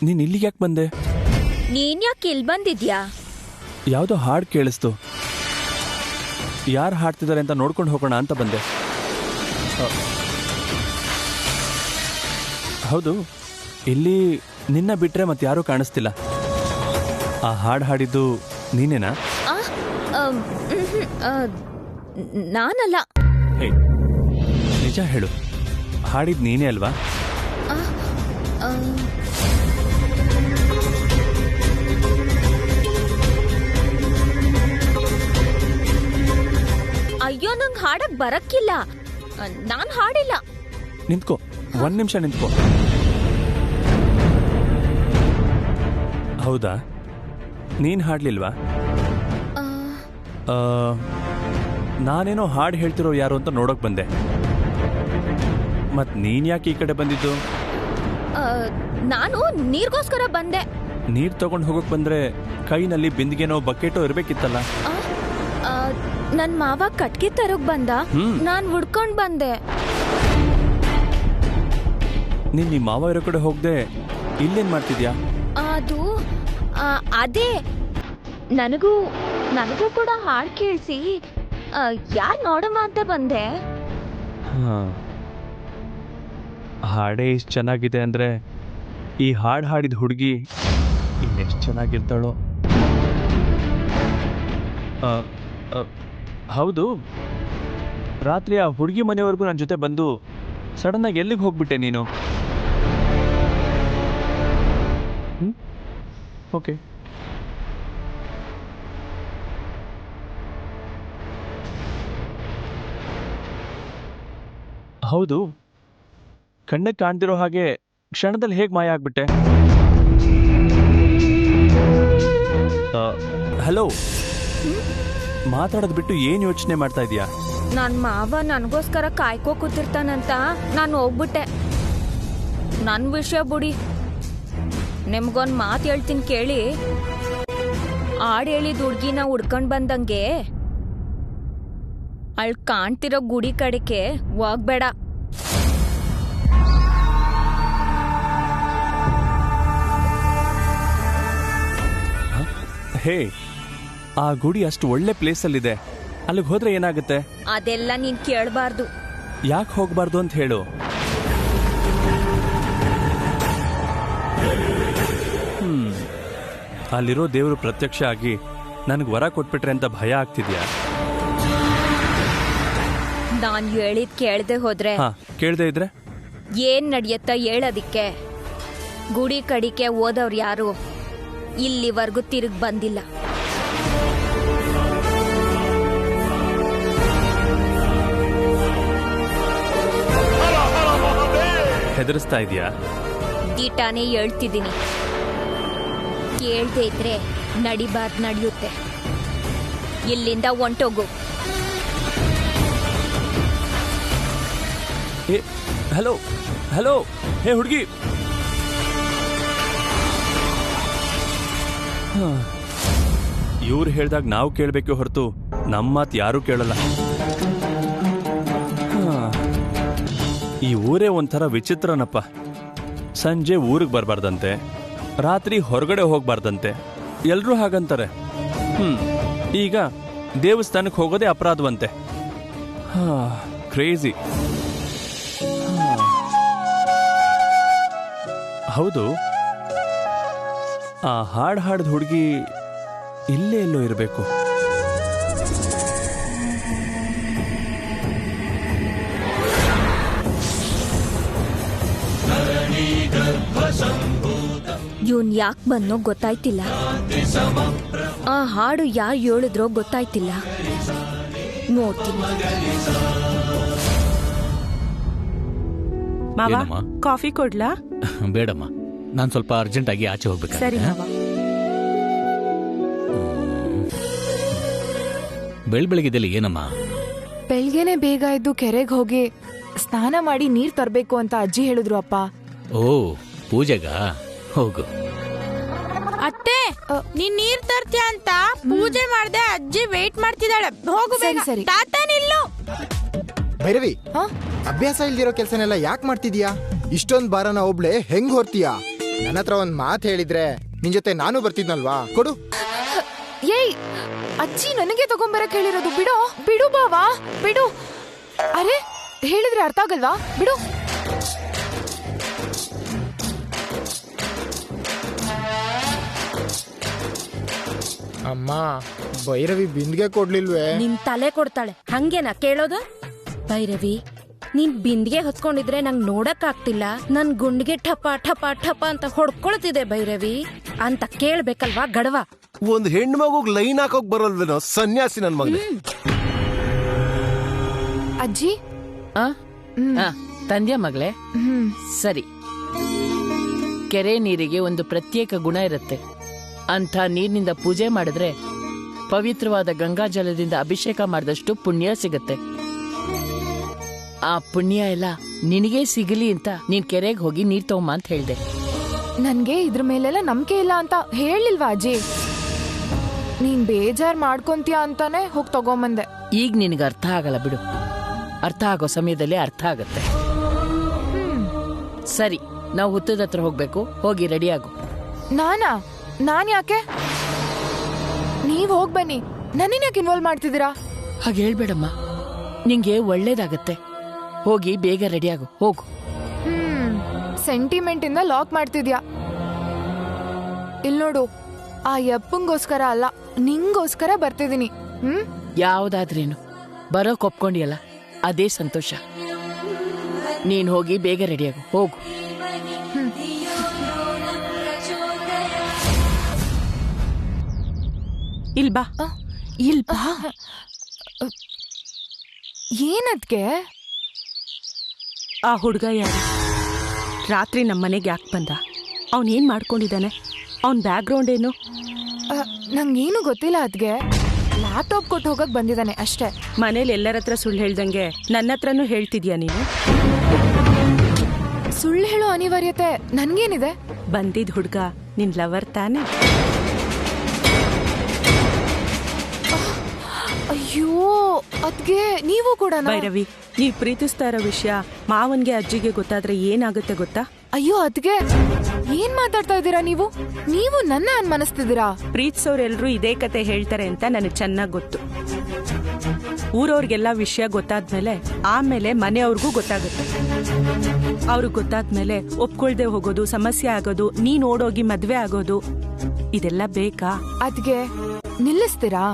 ನೀನ್ ಇಲ್ಲಿಗೆ ಯಾಕೆ ಬಂದೆ? ನೀನ್ ಯಾಕೆ ಇಲ್ಲಿ ಬಂದಿದ್ಯಾ? ಯಾವುದೋ ಹಾಡು ಕೇಳಿಸ್ತು. ಯಾರು ಹಾಡ್ತಿದ್ದಾರೆ ಅಂತ ನೋಡ್ಕೊಂಡು ಹೋಗೋಣ ಅಂತ ಬಂದೆ. ಹೌದು, ಇಲ್ಲಿ ನಿನ್ನ ಬಿಟ್ರೆ ಮತ್ತೆ ಯಾರೂ ಕಾಣಿಸ್ತಿಲ್ಲ. ಆ ಹಾಡು ಹಾಡಿದ್ದು ನೀನೇನಾ? ನಾನಲ್ಲ. ನಿಜ ಹೇಳು, ಹಾಡಿದ್ ನೀನೇ ಅಲ್ವಾ? ಅಯ್ಯೋ, ನಂಗೆ ಹಾಡಕ್ ಬರಕ್ಕಿಲ್ಲ. ನಾನ್ ಹಾಡಿಲ್ಲ. ನಿಂತ್ಕೋ, 1 ನಿಮಿಷ ನಿಂತ್ಕೋ. ಹೌದಾ, ನೀನ್ ಹಾಡ್ಲಿಲ್ವಾ? ನಾನೇನೋ ಹಾಡು ಹೇಳ್ತಿರೋ ಯಾರು ಅಂತ ನೋಡೋಕ್ ಬಂದೆ. ಮತ್ ನೀನ್ ಯಾಕೆ ಈ ಕಡೆ ಬಂದಿದ್ದು? ನಾನು ನೀರ್ಗೋಸ್ಕರ ಬಂದೆ. ನೀರ್ ತಗೊಂಡ್ ಹೋಗಕ್ ಬಂದ್ರೆ ಕೈನಲ್ಲಿ ಬಿಂದಿಗೆನೋ ಬಕೆಟೋ ಇರ್ಬೇಕಿತ್ತಲ್ಲ. ನನ್ ಮಾವ ಕಟ್ಗೆ ತರೋಕ್ ಬಂದ. ನಾನ್ ಹುಡ್ಕೊಂಡ್ ಬಂದೆ. ನೀನ್ ನಿಮ್ ಮಾವ ಇರೋ ಕಡೆ ಹೋಗ್ದೆ ಇಲ್ಲೇನ್ ಮಾಡ್ತಿದ್ಯಾ? ಅದು ಅದೇ ನನಗೂ ಕೂಡ ಹಾಡ್ ಕೇಳಿಸಿ ಯಾರ್ ನೋಡಮ್ಮ ಅಂತ ಬಂದೆ. ಹಾಡೇ ಇಷ್ಟು ಚೆನ್ನಾಗಿದೆ ಅಂದ್ರೆ ಈ ಹಾಡು ಹಾಡಿದ ಹುಡುಗಿ ಇನ್ನೆಷ್ಟು ಚೆನ್ನಾಗಿರ್ತಾಳೋ. ಹೌದು, ರಾತ್ರಿ ಆ ಹುಡುಗಿ ಮನೆವರೆಗೂ ನನ್ನ ಜೊತೆ ಬಂದು ಸಡನ್ನಾಗಿ ಎಲ್ಲಿಗೆ ಹೋಗ್ಬಿಟ್ಟೆ ನೀನು? ಓಕೆ, ಹೌದು, ಕಣ್ಣಕ್ಕೆ ಕಾಣ್ತಿರೋ ಹಾಗೆ ಕ್ಷಣದಲ್ಲಿ ಹೇಗೆ ಮಾಯ ಆಗ್ಬಿಟ್ಟೆ? ಹಲೋ, ಮಾತಾಡೋದು ಬಿಟ್ಟು ಏನ್ ಯೋಚನೆ ಮಾಡ್ತಾ ಇದೀಯಾ? ನನ್ ಮಾವ ನನಗೋಸ್ಕರ ಕಾಯ್ಕೋ ಕೂತಿರ್ತಾನಂತ ನಾನು ಹೋಗ್ಬಿಟ್ಟೆ. ನನ್ ವಿಷಯ ಬುಡಿ. ನಿಮ್ಗೊಂದ್ ಮಾತು ಹೇಳ್ತೀನಿ ಕೇಳಿ. ಹಾಡು ಹೇಳಿದ ಹುಡ್ಗಿನ ಹುಡ್ಕೊಂಡ್ ಬಂದಂಗೆ ಅಳ್ ಕಾಣ್ತಿರೋ ಗುಡಿ ಕಡೆಗೆ ಹೋಗ್ಬೇಡ. ಹೇ, ಆ ಗುಡಿ ಅಷ್ಟು ಒಳ್ಳೆ ಪ್ಲೇಸಲ್ಲಿದೆ, ಅಲ್ಲಿಗೆ ಹೋದ್ರೆ ಏನಾಗುತ್ತೆ? ಅದೆಲ್ಲ ನೀನ್ ಕೇಳಬಾರ್ದು. ಯಾಕೆ ಹೋಗ್ಬಾರ್ದು ಅಂತ ಹೇಳು. ಅಲ್ಲಿರೋ ದೇವರು ಪ್ರತ್ಯಕ್ಷ ಆಗಿ ನನಗೆ ವರ ಕೊಟ್ಬಿಟ್ರೆ ಅಂತ ಭಯ ಆಗ್ತಿದ್ಯಾ? ನಾನ್ ಹೇಳಿದ್ ಕೇಳ್ದೆ ಹೋದ್ರೆ ಹಾ, ಕೇಳ್ದೆ ಇದ್ರೆ ಏನ್ ನಡೆಯತ್ತ ಹೇಳೋದಿಕ್ಕೆ? ಗುಡಿ ಕಡಿಕೆ ಓದವ್ರು ಯಾರು ಇಲ್ಲಿವರೆಗೂ ತಿರುಗ್ ಬಂದಿಲ್ಲ. ಹೆದರಿಸ್ತಾ ಇದೆಯಾ? ಗೀಟಾನೇ ಹೇಳ್ತಿದ್ದೀನಿ. ಕೇಳ್ದೆ ಇದ್ರೆ ನಡಿಬಾರ್ದು ನಡೆಯುತ್ತೆ. ಇಲ್ಲಿಂದ ಹೊಂಟೋಗು. ಹಲೋ ಹಲೋ, ಹೇ ಹುಡುಗಿ, ಇವ್ರು ಹೇಳ್ದಾಗ ನಾವು ಕೇಳಬೇಕು ಹೊರತು ನಮ್ಮ ಮಾತು ಯಾರೂ ಕೇಳಲ್ಲ. ಈ ಊರೇ ಒಂಥರ ವಿಚಿತ್ರನಪ್ಪ. ಸಂಜೆ ಊರಿಗೆ ಬರಬಾರ್ದಂತೆ, ರಾತ್ರಿ ಹೊರಗಡೆ ಹೋಗ್ಬಾರ್ದಂತೆ, ಎಲ್ರೂ ಹಾಗಂತಾರೆ. ಈಗ ದೇವಸ್ಥಾನಕ್ಕೆ ಹೋಗೋದೇ ಅಪರಾಧವಂತೆ. ಕ್ರೇಜಿ. ಹೌದು, ಆ ಹಾಡ್ದ ಹುಡುಗಿ ಇಲ್ಲೇ ಎಲ್ಲೋ ಇರಬೇಕು. ಇವನ್ ಯಾಕೆ ಬಂದೋ ಗೊತ್ತಾಯ್ತಿಲ್ಲ. ಆ ಹಾಡು ಯಾರು ಹೇಳಿದ್ರೋ ಗೊತ್ತಾಯ್ತಿಲ್ಲ. ನೋಡ್ತೀನಿ. ಮಾವ, ಕಾಫಿ ಕೊಡ್ಲಾ? ಬೇಡಮ್ಮ, ನಾನು ಸ್ವಲ್ಪ ಅರ್ಜೆಂಟ್ ಆಗಿ ಆಚೆ ಹೋಗ್ಬೇಕು. ಸರಿ ಮಾವ. ಬೆಳಬೆಳಗಿದಲ್ಲಿ ಏನಮ್ಮ? ಬೆಳ್ಗೆನೆ ಬೇಗ ಎದ್ದು ಕೆರೆಗೆ ಹೋಗಿ ಸ್ನಾನ ಮಾಡಿ ನೀರ್ ತರ್ಬೇಕು ಅಂತ ಅಜ್ಜಿ ಹೇಳಿದ್ರು ಅಪ್ಪ. ಓ, ಪೂಜೆಗಾ? ಹೋಗು. ಅತ್ತೆ, ನೀನ್ ನೀರ್ ತರ್ತೀಯ ಅಂತ ಪೂಜೆ ಮಾಡ್ದೆ ಅಜ್ಜಿ ವೇಟ್ ಮಾಡ್ತಿದ್ದಾಳೆ. ಹೋಗು ಬೇಗ. ಸರಿ. ತಾತ ನಿಲ್ಲು. ಭೈರವಿ, ಅಭ್ಯಾಸ ಇಲ್ದಿರೋ ಕೆಲ್ಸನೆಲ್ಲ ಯಾಕೆ ಮಾಡ್ತಿದ್ಯಾ? ಇಷ್ಟೊಂದ್ ಬಾರನ ಒಬ್ಳೆ ಹೆಂಗ್ ಹೊರ್ತೀಯಾ? ನನ್ನ ಹತ್ರ ಒಂದ್ ಮಾತು ಹೇಳಿದ್ರೆ ನಿನ್ ಜೊತೆ ನಾನು ಬರ್ತಿದ್ನಲ್ವಾ? ಕೊಡು. ಏಯ್, ಅಜ್ಜಿ ನನಗೆ ತಗೊಂಬರಕ್ ಹೇಳಿರೋದು. ಬಿಡು ಬಿಡು ಬಾವಾ, ಬಿಡು. ಅರೆ, ಹೇಳಿದ್ರೆ ಅರ್ಥ ಆಗಲ್ವಾ? ಬಿಡು. ಅಮ್ಮ, ಭೈರವಿ ಬಿಂದಿಗೆ ಕೊಡ್ಲಿಲ್ವೇ? ನಿನ್ ತಲೆ ಕೊಡ್ತಾಳೆ, ಹಂಗೇನಾ ಕೇಳೋದು? ಭೈರವಿ, ನೀನ್ ಬಿಂದಿಗೆ ಹೊತ್ಕೊಂಡಿದ್ರೆ ನಂಗ್ ನೋಡಕ್ ಆಗ್ತಿಲ್ಲ. ನನ್ ಗುಂಡಿಗೆ ಠಪ ಠಪ ಠಪ ಅಂತ ಹೊಡ್ಕೊಳ್ತಿದೆ ಭೈರವಿ ಅಂತ ಕೇಳ್ಬೇಕಲ್ವಾ ಗಡವ? ಒಂದ್ ಹೆಣ್ಣು ಮಗುಗ್ ಲೈನ್ ಹಾಕೋಕ್ ಬರಲ್ವೇನೋ ಸನ್ಯಾಸಿ ನನ್ ಮಗನೇ. ಅಜ್ಜಿ ತಂದ್ಯಾ ಮಗಳೇ? ಸರಿ. ಕೆರೆ ನೀರಿಗೆ ಒಂದು ಪ್ರತ್ಯೇಕ ಗುಣ ಇರುತ್ತೆ. ಅಂಥ ನೀರಿನಿಂದ ಪೂಜೆ ಮಾಡಿದ್ರೆ ಪವಿತ್ರವಾದ ಗಂಗಾಜಲದಿಂದ ಅಭಿಷೇಕ ಮಾಡಿದಷ್ಟು ಪುಣ್ಯ ಸಿಗತ್ತೆ. ಆ ಪುಣ್ಯ ಎಲ್ಲ ನಿನಗೆ ಸಿಗಲಿ ಅಂತ ನೀನ್ ಕೆರೆಗೆ ಹೋಗಿ ನೀರ್ ತಗೊಂಬ ಅಂತ ಹೇಳ್ದೆ. ನನ್ಗೆ ಇದ್ರ ಮೇಲೆಲ್ಲ ನಂಬಿಕೆ ಇಲ್ಲ ಅಂತ ಹೇಳಿಲ್ವಾ ಅಜ್ಜಿ? ನೀನ್ ಬೇಜಾರ್ ಮಾಡ್ಕೊಂತೀಯ ಅಂತಾನೆ ಹೋಗಿ ತಗೊಂಬಂದೆ. ಈಗ ನಿನಗೆ ಅರ್ಥ ಆಗಲ್ಲ ಬಿಡು, ಅರ್ಥ ಆಗೋ ಸಮಯದಲ್ಲಿ ಅರ್ಥ ಆಗತ್ತೆ. ಸರಿ, ನಾವು ಹುತ್ತದ ಹತ್ರ ಹೋಗ್ಬೇಕು. ಹೋಗಿ ರೆಡಿ ಆಗು. ನಾನ್ ಯಾಕೆ? ನೀವ್ ಹೋಗ್ ಬನ್ನಿ, ನನ್ನನ್ನ ಯಾಕೆ ಇನ್ವಾಲ್ವ್ ಮಾಡ್ತಿದ್ದೀರಾ? ಹಾಗೆ ಹೇಳ್ಬೇಡಮ್ಮ, ನಿಂಗೆ ಒಳ್ಳೇದಾಗತ್ತೆ. ಹೋಗಿ ಬೇಗ ರೆಡಿ ಆಗು, ಹೋಗು. ಸೆಂಟಿಮೆಂಟ್ ಇಂದ ಲಾಕ್ ಮಾಡ್ತಿದ್ಯಾ. ಇಲ್ ನೋಡು, ಆ ಯಪ್ಪಂಗೋಸ್ಕರ ಅಲ್ಲ, ನಿಂಗೋಸ್ಕರ ಬರ್ತಿದೀನಿ. ಯಾವ್ದಾದ್ರೇನು ಬರೋಕ್ ಒಪ್ಕೊಂಡಿಯಲ್ಲ, ಅದೇ ಸಂತೋಷ. ನೀನ್ ಹೋಗಿ ಬೇಗ ರೆಡಿಯಾಗು, ಹೋಗು. ಇಲ್ಬಾ. ಏನದ್ಕೆ? ಆ ಹುಡ್ಗ ಯಾರು? ರಾತ್ರಿ ನಮ್ಮನೆಗೆ ಯಾಕೆ ಬಂದ? ಅವನೇನ್ ಮಾಡ್ಕೊಂಡಿದ್ದಾನೆ? ಅವನ್ ಬ್ಯಾಕ್ಗ್ರೌಂಡ್ ಏನು? ನಂಗೇನು ಗೊತ್ತಿಲ್ಲ. ಅದ್ಗೆ ಲ್ಯಾಪ್ಟಾಪ್ ಕೊಟ್ಟು ಹೋಗಕ್ ಬಂದಿದ್ದಾನೆ ಅಷ್ಟೇ. ಮನೇಲಿ ಎಲ್ಲರ ಹತ್ರ ಸುಳ್ಳು ಹೇಳ್ದಂಗೆ ನನ್ನ ಹತ್ರನೂ ಹೇಳ್ತಿದ್ಯಾ ನೀನು? ಸುಳ್ಳು ಹೇಳೋ ಅನಿವಾರ್ಯತೆ ನನ್ಗೇನಿದೆ? ಬಂದಿದ್ ಹುಡ್ಗ ನಿನ್ ಲವರ್ ತಾನೆ? ಅಯ್ಯೋ, ಅದ್ಗೆ ನೀವು ಕೂಡ? ಭೈರವಿ, ನೀವ್ ಪ್ರೀತಿಸ್ತಾ ಇರೋ ವಿಷಯ ಮಾವನ್ಗೆ ಅಜ್ಜಿಗೆ ಗೊತ್ತಾದ್ರೆ ಏನಾಗುತ್ತೆ ಗೊತ್ತಾ? ಅಯ್ಯೋ ಅದ್ಗೆ ಏನ್ ಮಾತಾಡ್ತಾ ಇದ್ದೀರಾ ನೀವು? ನೀವು ನನ್ನ ಅನ್ಮನಿಸ್ತಿದ್ದೀರಾ? ಪ್ರೀತಿಸೋರೆಲ್ರೂ ಇದೇ ಕತೆ ಹೇಳ್ತಾರೆ ಅಂತ ನನಗೆ ಚೆನ್ನಾಗಿ ಗೊತ್ತು. ಊರವ್ರಿಗೆಲ್ಲ ವಿಷಯ ಗೊತ್ತಾದ್ಮೇಲೆ ಆಮೇಲೆ ಮನೆಯವ್ರಿಗೂ ಗೊತ್ತಾಗುತ್ತೆ. ಅವ್ರಿಗೆ ಗೊತ್ತಾದ್ಮೇಲೆ ಒಪ್ಕೊಳ್ದೆ ಹೋಗೋದು, ಸಮಸ್ಯೆ ಆಗೋದು, ನೀನ್ ಓಡೋಗಿ ಮದ್ವೆ ಆಗೋದು, ಇದೆಲ್ಲ ಬೇಕಾ? ಅದ್ಗೆ ನಿಲ್ಲಿಸ್ತೀರಾ?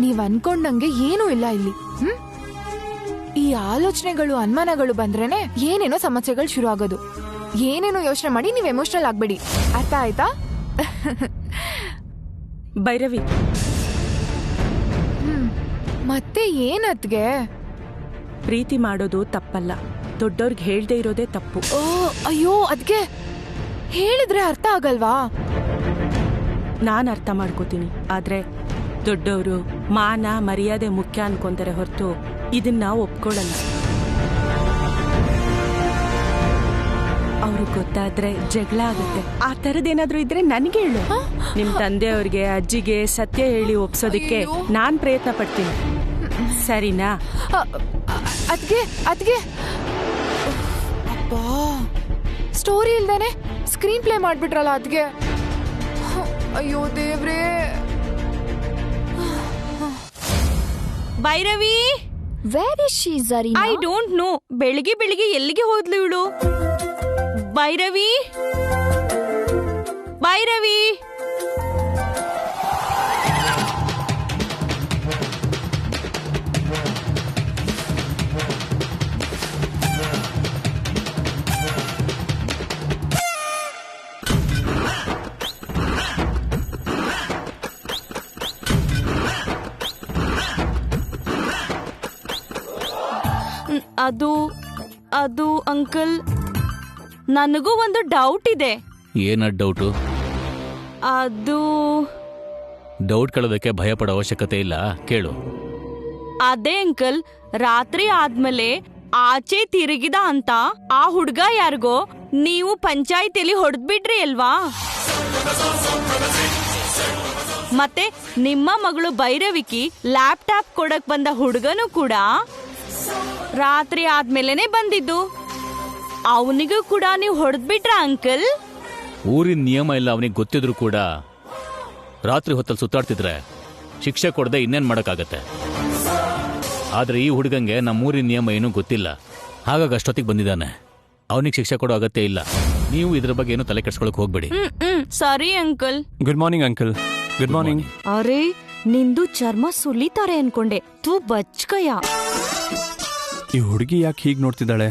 ನೀವ್ ಅನ್ಕೊಂಡಂಗೆ ಏನೂ ಇಲ್ಲ ಇಲ್ಲಿ. ಈ ಆಲೋಚನೆಗಳು ಅನುಮಾನಗಳು ಬಂದ್ರೇನೆ ಏನೇನೋ ಸಮಸ್ಯೆಗಳು ಶುರು ಆಗೋದು. ಏನೇನೋ ಯೋಚನೆ ಮಾಡಿ ನೀವ್ ಎಮೋಷನಲ್ ಆಗ್ಬೇಡಿ, ಅರ್ಥ ಆಯ್ತಾ? ಭೈರವಿ, ಮತ್ತೆ ಏನತ್ಗೆ? ಪ್ರೀತಿ ಮಾಡೋದು ತಪ್ಪಲ್ಲ, ದೊಡ್ಡವ್ರಿಗೆ ಹೇಳ್ದೆ ಇರೋದೇ ತಪ್ಪು. ಓ ಅಯ್ಯೋ ಅದ್ಗೆ ಹೇಳಿದ್ರೆ ಅರ್ಥ ಆಗಲ್ವಾ? ನಾನು ಅರ್ಥ ಮಾಡ್ಕೋತೀನಿ, ಆದ್ರೆ ದೊಡ್ಡವರು ಮಾನ ಮರ್ಯಾದೆ ಮುಖ್ಯ ಅನ್ಕೊಂತಾರೆ ಹೊರತು ಇದನ್ನ ಒಪ್ಕೊಳ್ಳಲ್ಲ. ಅವ್ರಿಗೆ ಗೊತ್ತಾದ್ರೆ ಜಗಳ ಆಗುತ್ತೆ. ಆ ತರದೇನಾದ್ರೂ ಇದ್ರೆ ನನ್ಗೆ ಹೇಳು. ನಿಮ್ ತಂದೆಯವ್ರಿಗೆ ಅಜ್ಜಿಗೆ ಸತ್ಯ ಹೇಳಿ ಒಪ್ಸೋದಿಕ್ಕೆ ನಾನ್ ಪ್ರಯತ್ನ ಪಡ್ತೀನಿ, ಸರಿನಾ? ಅದ್ಗೆ ಅದ್ಗೆ ಅಪ್ಪಾ, ಸ್ಟೋರಿ ಇಲ್ದೇನೆ ಸ್ಕ್ರೀನ್ ಪ್ಲೇ ಮಾಡ್ಬಿಟ್ರಲ್ಲ ಅದ್ಗೆ. ಅಯ್ಯೋ ದೇವ್ರೇ. Bhairavi, where is she Zarina? I don't know. ಬೆಳಿಗ್ಗೆ ಬೆಳಿಗ್ಗೆ ಎಲ್ಲಿಗೆ ಹೋದ್ಲು ಇವಳು? ಭೈರವಿ, ಭೈರವಿ. ಅದು ಅಂಕಲ್, ನನಗೂ ಒಂದು ಡೌಟ್ ಇದೆ. ಏನ ಡೌಟು? ಅದು ಡೌಟ್ ಕೇಳೋದಕ್ಕೆ ಭಯ ಪಡೋ ಅವಶ್ಯಕತೆ ಇಲ್ಲ, ಕೇಳು. ಅದೇ ಅಂಕಲ್, ರಾತ್ರಿ ಆದ್ಮೇಲೆ ಆಚೆ ತಿರುಗಿದ ಅಂತ ಆ ಹುಡ್ಗ ಯಾರಿಗೋ ನೀವು ಪಂಚಾಯಿತಿಯಲ್ಲಿ ಹೊಡೆದ್ಬಿಟ್ರಿ ಅಲ್ವಾ? ಮತ್ತೆ ನಿಮ್ಮ ಮಗಳು ಭೈರವಿಕಿ ಲ್ಯಾಪ್ಟಾಪ್ ಕೊಡಕ್ ಬಂದ ಹುಡುಗನು ಕೂಡ ರಾತ್ರಿ ಆದ್ಮೇಲೆನೆ ಬಂದಿದ್ದು. ಅವನಿಗೂ ಕೂಡ ನೀವು ಹೊಡೆದ್ಬಿಟ್ರ ಅಂಕಲ್? ಊರಿನ ನಿಯಮ ಎಲ್ಲ ಅವನಿಗೆ ಗೊತ್ತಿದ್ರು ಕೂಡ ರಾತ್ರಿ ಹೊತ್ತಲ್ಲಿ ಸುತ್ತಾಡ್ತಿದ್ರೆ ಶಿಕ್ಷೆ ಕೊಡದೆ ಇನ್ನೇನ್ ಮಾಡಕ್ಕಾಗತ್ತೆ. ಆದ್ರೆ ಈ ಹುಡುಗಂಗೆ ನಮ್ಮೂರಿನ ನಿಯಮ ಏನೂ ಗೊತ್ತಿಲ್ಲ, ಹಾಗಾಗಿ ಅಷ್ಟೊತ್ತಿಗೆ ಬಂದಿದ್ದಾನೆ. ಅವನಿಗೆ ಶಿಕ್ಷೆ ಕೊಡೋ ಅಗತ್ಯ ಇಲ್ಲ. ನೀವು ಇದ್ರ ಬಗ್ಗೆ ಏನು ತಲೆ ಕೆಡ್ಸ್ಕೊಳಕ್ ಹೋಗ್ಬೇಡಿ. ಸರಿ uncle. Good morning uncle. Good morning. ಅರೆ, ನಿಂದು ಚರ್ಮ ಸುಲಿತಾರೆ ಅನ್ಕೊಂಡೆ. ತೂ ಬಚ್ಕಯ್ಯ. ಈ ಹುಡುಗಿ ಯಾಕೆ ಹೀಗೆ ನೋಡ್ತಿದ್ದಾಳೆ?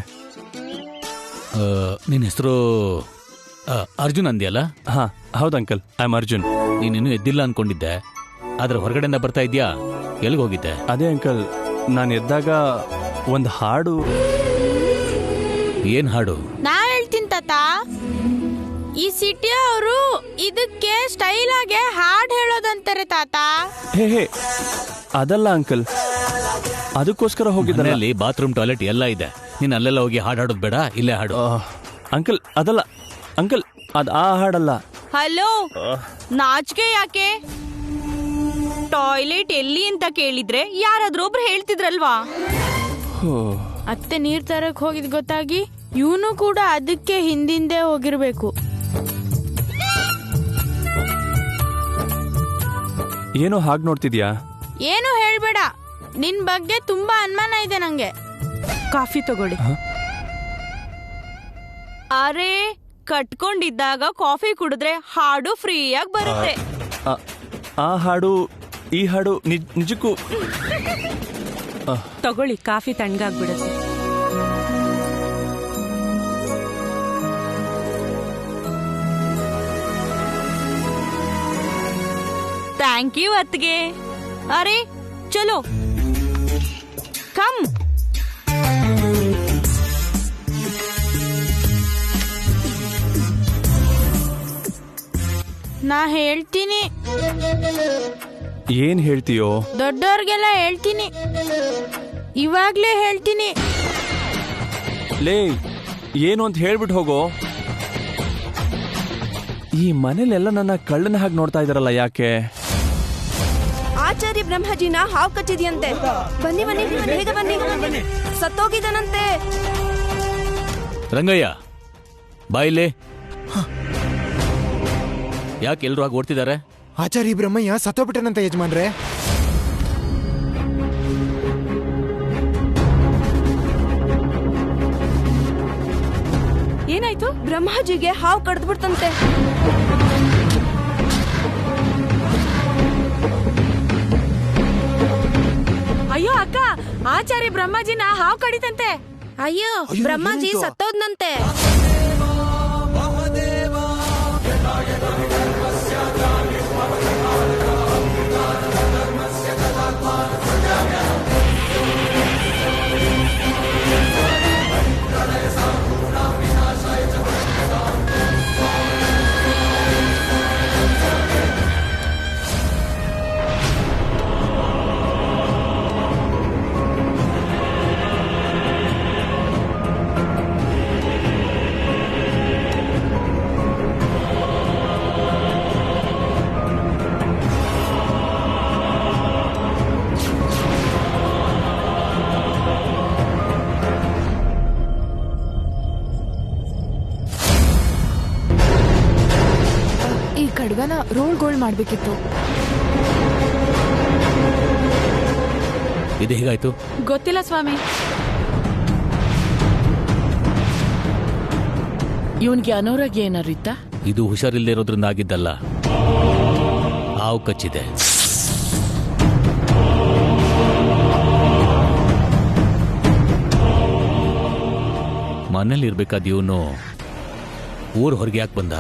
ನಿನ್ನ ಹೆಸರು ಅರ್ಜುನ್ ಅಂದ್ಯಲ್ಲ? ಹಾ ಹೌದು ಅಂಕಲ್, ಐ ಆಮ್ ಅರ್ಜುನ್. ನೀನಿನ್ನೂ ಎದ್ದಿಲ್ಲ ಅನ್ಕೊಂಡಿದ್ದೆ, ಆದ್ರೆ ಹೊರಗಡೆಯಿಂದ ಬರ್ತಾ ಇದ್ಯಾ? ಎಲ್ಲಿಗೆ ಹೋಗಿದ್ದೆ? ಅದೇ ಅಂಕಲ್, ನಾನು ಎದ್ದಾಗ ಒಂದು ಹಾಡು. ಏನ್ ಹಾಡು? ನಾ ಹೇಳ್ತೀನಿ ತಾತ. ಈ ಸಿಟಿ ಅವರು ಇದಕ್ಕೆ ಸ್ಟೈಲ್ ಆಗಿ ಹಾಡ್ ಹೇಳೋದಂತಾರೆ ತಾತ. ಹೇ ಅದಲ್ಲ ಅಂಕಲ್, ಅದಕ್ಕೋಸ್ಕರ ಹೋಗಿದ್ದಾರೆ. ಅಲ್ಲಿ ಬಾತ್ರೂಮ್ ಟಾಯ್ಲೆಟ್ ಎಲ್ಲ ಇದೆ, ನೀನ್ ಅಲ್ಲೆಲ್ಲ ಹೋಗಿ ಹಾಡು ಹಾಡೋದು ಬೇಡ, ಇಲ್ಲೇ ಹಾಡು. ಅಂಕಲ್ ಅದಲ್ಲ ಅಂಕಲ್, ಅದು ಆ ಹಾಡಲ್ಲ. ಹಲೋ, ನಾಚಿಕೆ ಯಾಕೆ? ಟಾಯ್ಲೆಟ್ ಎಲ್ಲಿ ಅಂತ ಕೇಳಿದ್ರೆ ಯಾರಾದ್ರೂ ಒಬ್ರು ಹೇಳ್ತಿದ್ರಲ್ವಾ? ಅತ್ತೆ ನೀರ್ ತರಕ್ ಹೋಗಿದ್ ಗೊತ್ತಾಗಿ ಇವನು ಕೂಡ ಅದಕ್ಕೆ ಹಿಂದಿಂದೆ ಹೋಗಿರ್ಬೇಕು. ಏನೋ ಹಾಗೆ ನೋಡ್ತಿದ್ಯಾ? ಏನು ಹೇಳ್ಬೇಡ, ನಿನ್ ಬಗ್ಗೆ ತುಂಬಾ ಅನುಮಾನ ಇದೆ ನಂಗೆ. ಕಾಫಿ ತಗೊಳ್ಳಿ. ಅರೆ, ಕಟ್ಕೊಂಡಿದ್ದಾಗ ಕಾಫಿ ಕುಡಿದ್ರೆ ಹಾಡು ಫ್ರೀಯಾಗಿ ಬರುತ್ತೆ. ಆ ಹಾಡು ಈ ಹಾಡು ನಿಜಕ್ಕೂ. ತಗೊಳ್ಳಿ, ಕಾಫಿ ತಣ್ಣಗಾಗ್ಬಿಡುತ್ತೆ. ಥ್ಯಾಂಕ್ ಯು ಅತ್ಗೆ. ಅರೆ ಚಲೋ, ಕಮ್. ನಾ ಹೇಳ್ತೀನಿ. ಏನ್ ಹೇಳ್ತೀಯೋ? ದೊಡ್ಡವ್ರಿಗೆಲ್ಲ ಹೇಳ್ತೀನಿ, ಇವಾಗ್ಲೇ ಹೇಳ್ತೀನಿ. ಲೇ, ಏನು ಅಂತ ಹೇಳ್ಬಿಟ್ಟು ಹೋಗೋ. ಈ ಮನೇಲೆಲ್ಲ ನನ್ನ ಕಳ್ಳನ ಹಾಗೆ ನೋಡ್ತಾ ಇದಾರಲ್ಲ, ಯಾಕೆ? ಆಚಾರ್ಯ ಬ್ರಹ್ಮಜಿನ ಹಾವು ಕಚ್ಚಿದ್ಯಂತೆ. ಬನ್ನಿ ಬನ್ನಿ, ಬೇಗ ಬನ್ನಿ. ಸತ್ತೋಗಿದ್ದಾನಂತೆ. ರಂಗಯ್ಯ ಬಾಯಿಲೆ. ಯಾಕೆ ಎಲ್ರು ಆಗಿ ಓಡ್ತಿದ್ದಾರೆ? ಆಚಾರ್ಯ ಬ್ರಹ್ಮಯ್ಯ ಸತ್ತೋಗ್ಬಿಟ್ಟನಂತ ಯಜಮಾನ್ರೆ. ಏನಾಯ್ತು? ಬ್ರಹ್ಮಾಜಿಗೆ ಹಾವು ಕಡ್ದ್ಬಿಡ್ತಂತೆ. ಅಯ್ಯೋ ಅಕ್ಕ, ಆಚಾರ್ಯ ಬ್ರಹ್ಮಾಜಿನ ಹಾವು ಕಡಿತಂತೆ. ಅಯ್ಯೋ ಬ್ರಹ್ಮಾಜಿ ಸತ್ತೋದ್ನಂತೆ. ಖಡ್ಗನ ರೋಲ್ ಗೋಲ್ಡ್ ಮಾಡ್ಬೇಕಿತ್ತು. ಇದು ಹೇಗಾಯ್ತು? ಗೊತ್ತಿಲ್ಲ ಸ್ವಾಮಿ. ಇವನ್ಗೆ ಅನಾರೋಗ್ಯ ಏನಾರು ಇತ್ತಾ? ಇದು ಹುಷಾರಿಲ್ಲದೆ ಇರೋದ್ರಿಂದ ಆಗಿದ್ದಲ್ಲ, ಹಾವು ಕಚ್ಚಿದೆ. ಮನೇಲಿ ಇರ್ಬೇಕಾದ ಇವನು ಊರ್ ಹೊರಗೆ ಯಾಕೆ ಬಂದ?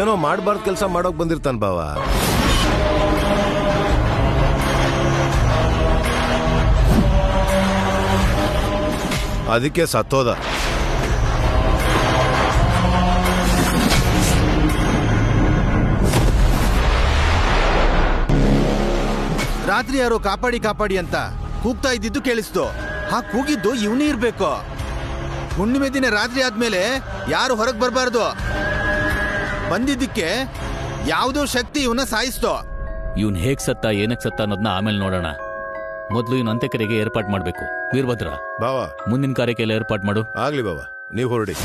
ಏನೋ ಮಾಡಬಾರ್ದು ಕೆಲಸ ಮಾಡೋಕ್ ಬಂದಿರ್ತಾನ ಬಾವ. ಅದಕ್ಕೆ ಸತ್ತೋದ. ರಾತ್ರಿ ಯಾರೋ ಕಾಪಾಡಿ ಕಾಪಾಡಿ ಅಂತ ಕೂಗ್ತಾ ಇದ್ದಿದ್ದು ಕೇಳಿಸ್ತು. ಆ ಕೂಗಿದ್ದು ಇವನೇ ಇರ್ಬೇಕು. ಹುಣ್ಣಿಮೆ ದಿನ ರಾತ್ರಿ ಆದ್ಮೇಲೆ ಯಾರು ಹೊರಗೆ ಬರಬಾರ್ದು. ಬಂದಿದ್ದಕ್ಕೆ ಯಾವುದೋ ಶಕ್ತಿ ಇವನ್ನ ಸಾಯಿಸ್ತೋ. ಇವನ್ ಹೇಗ್ ಸತ್ತ, ಏನಕ್ ಸತ್ತ ಅನ್ನೋದನ್ನ ಆಮೇಲೆ ನೋಡೋಣ. ಮೊದಲು ಇವನ್ ಅಂತ್ಯಕ್ರಿಯೆಗೆ ಏರ್ಪಾಟ್ ಮಾಡ್ಬೇಕು. ವೀರಭದ್ರ ಬಾವ, ಮುಂದಿನ ಕಾರ್ಯಕ್ಕೆಲ್ಲ ಏರ್ಪಾಟ್ ಮಾಡು. ಆಗ್ಲಿ ಬಾವ, ನೀವು ಹೊರಡಿ.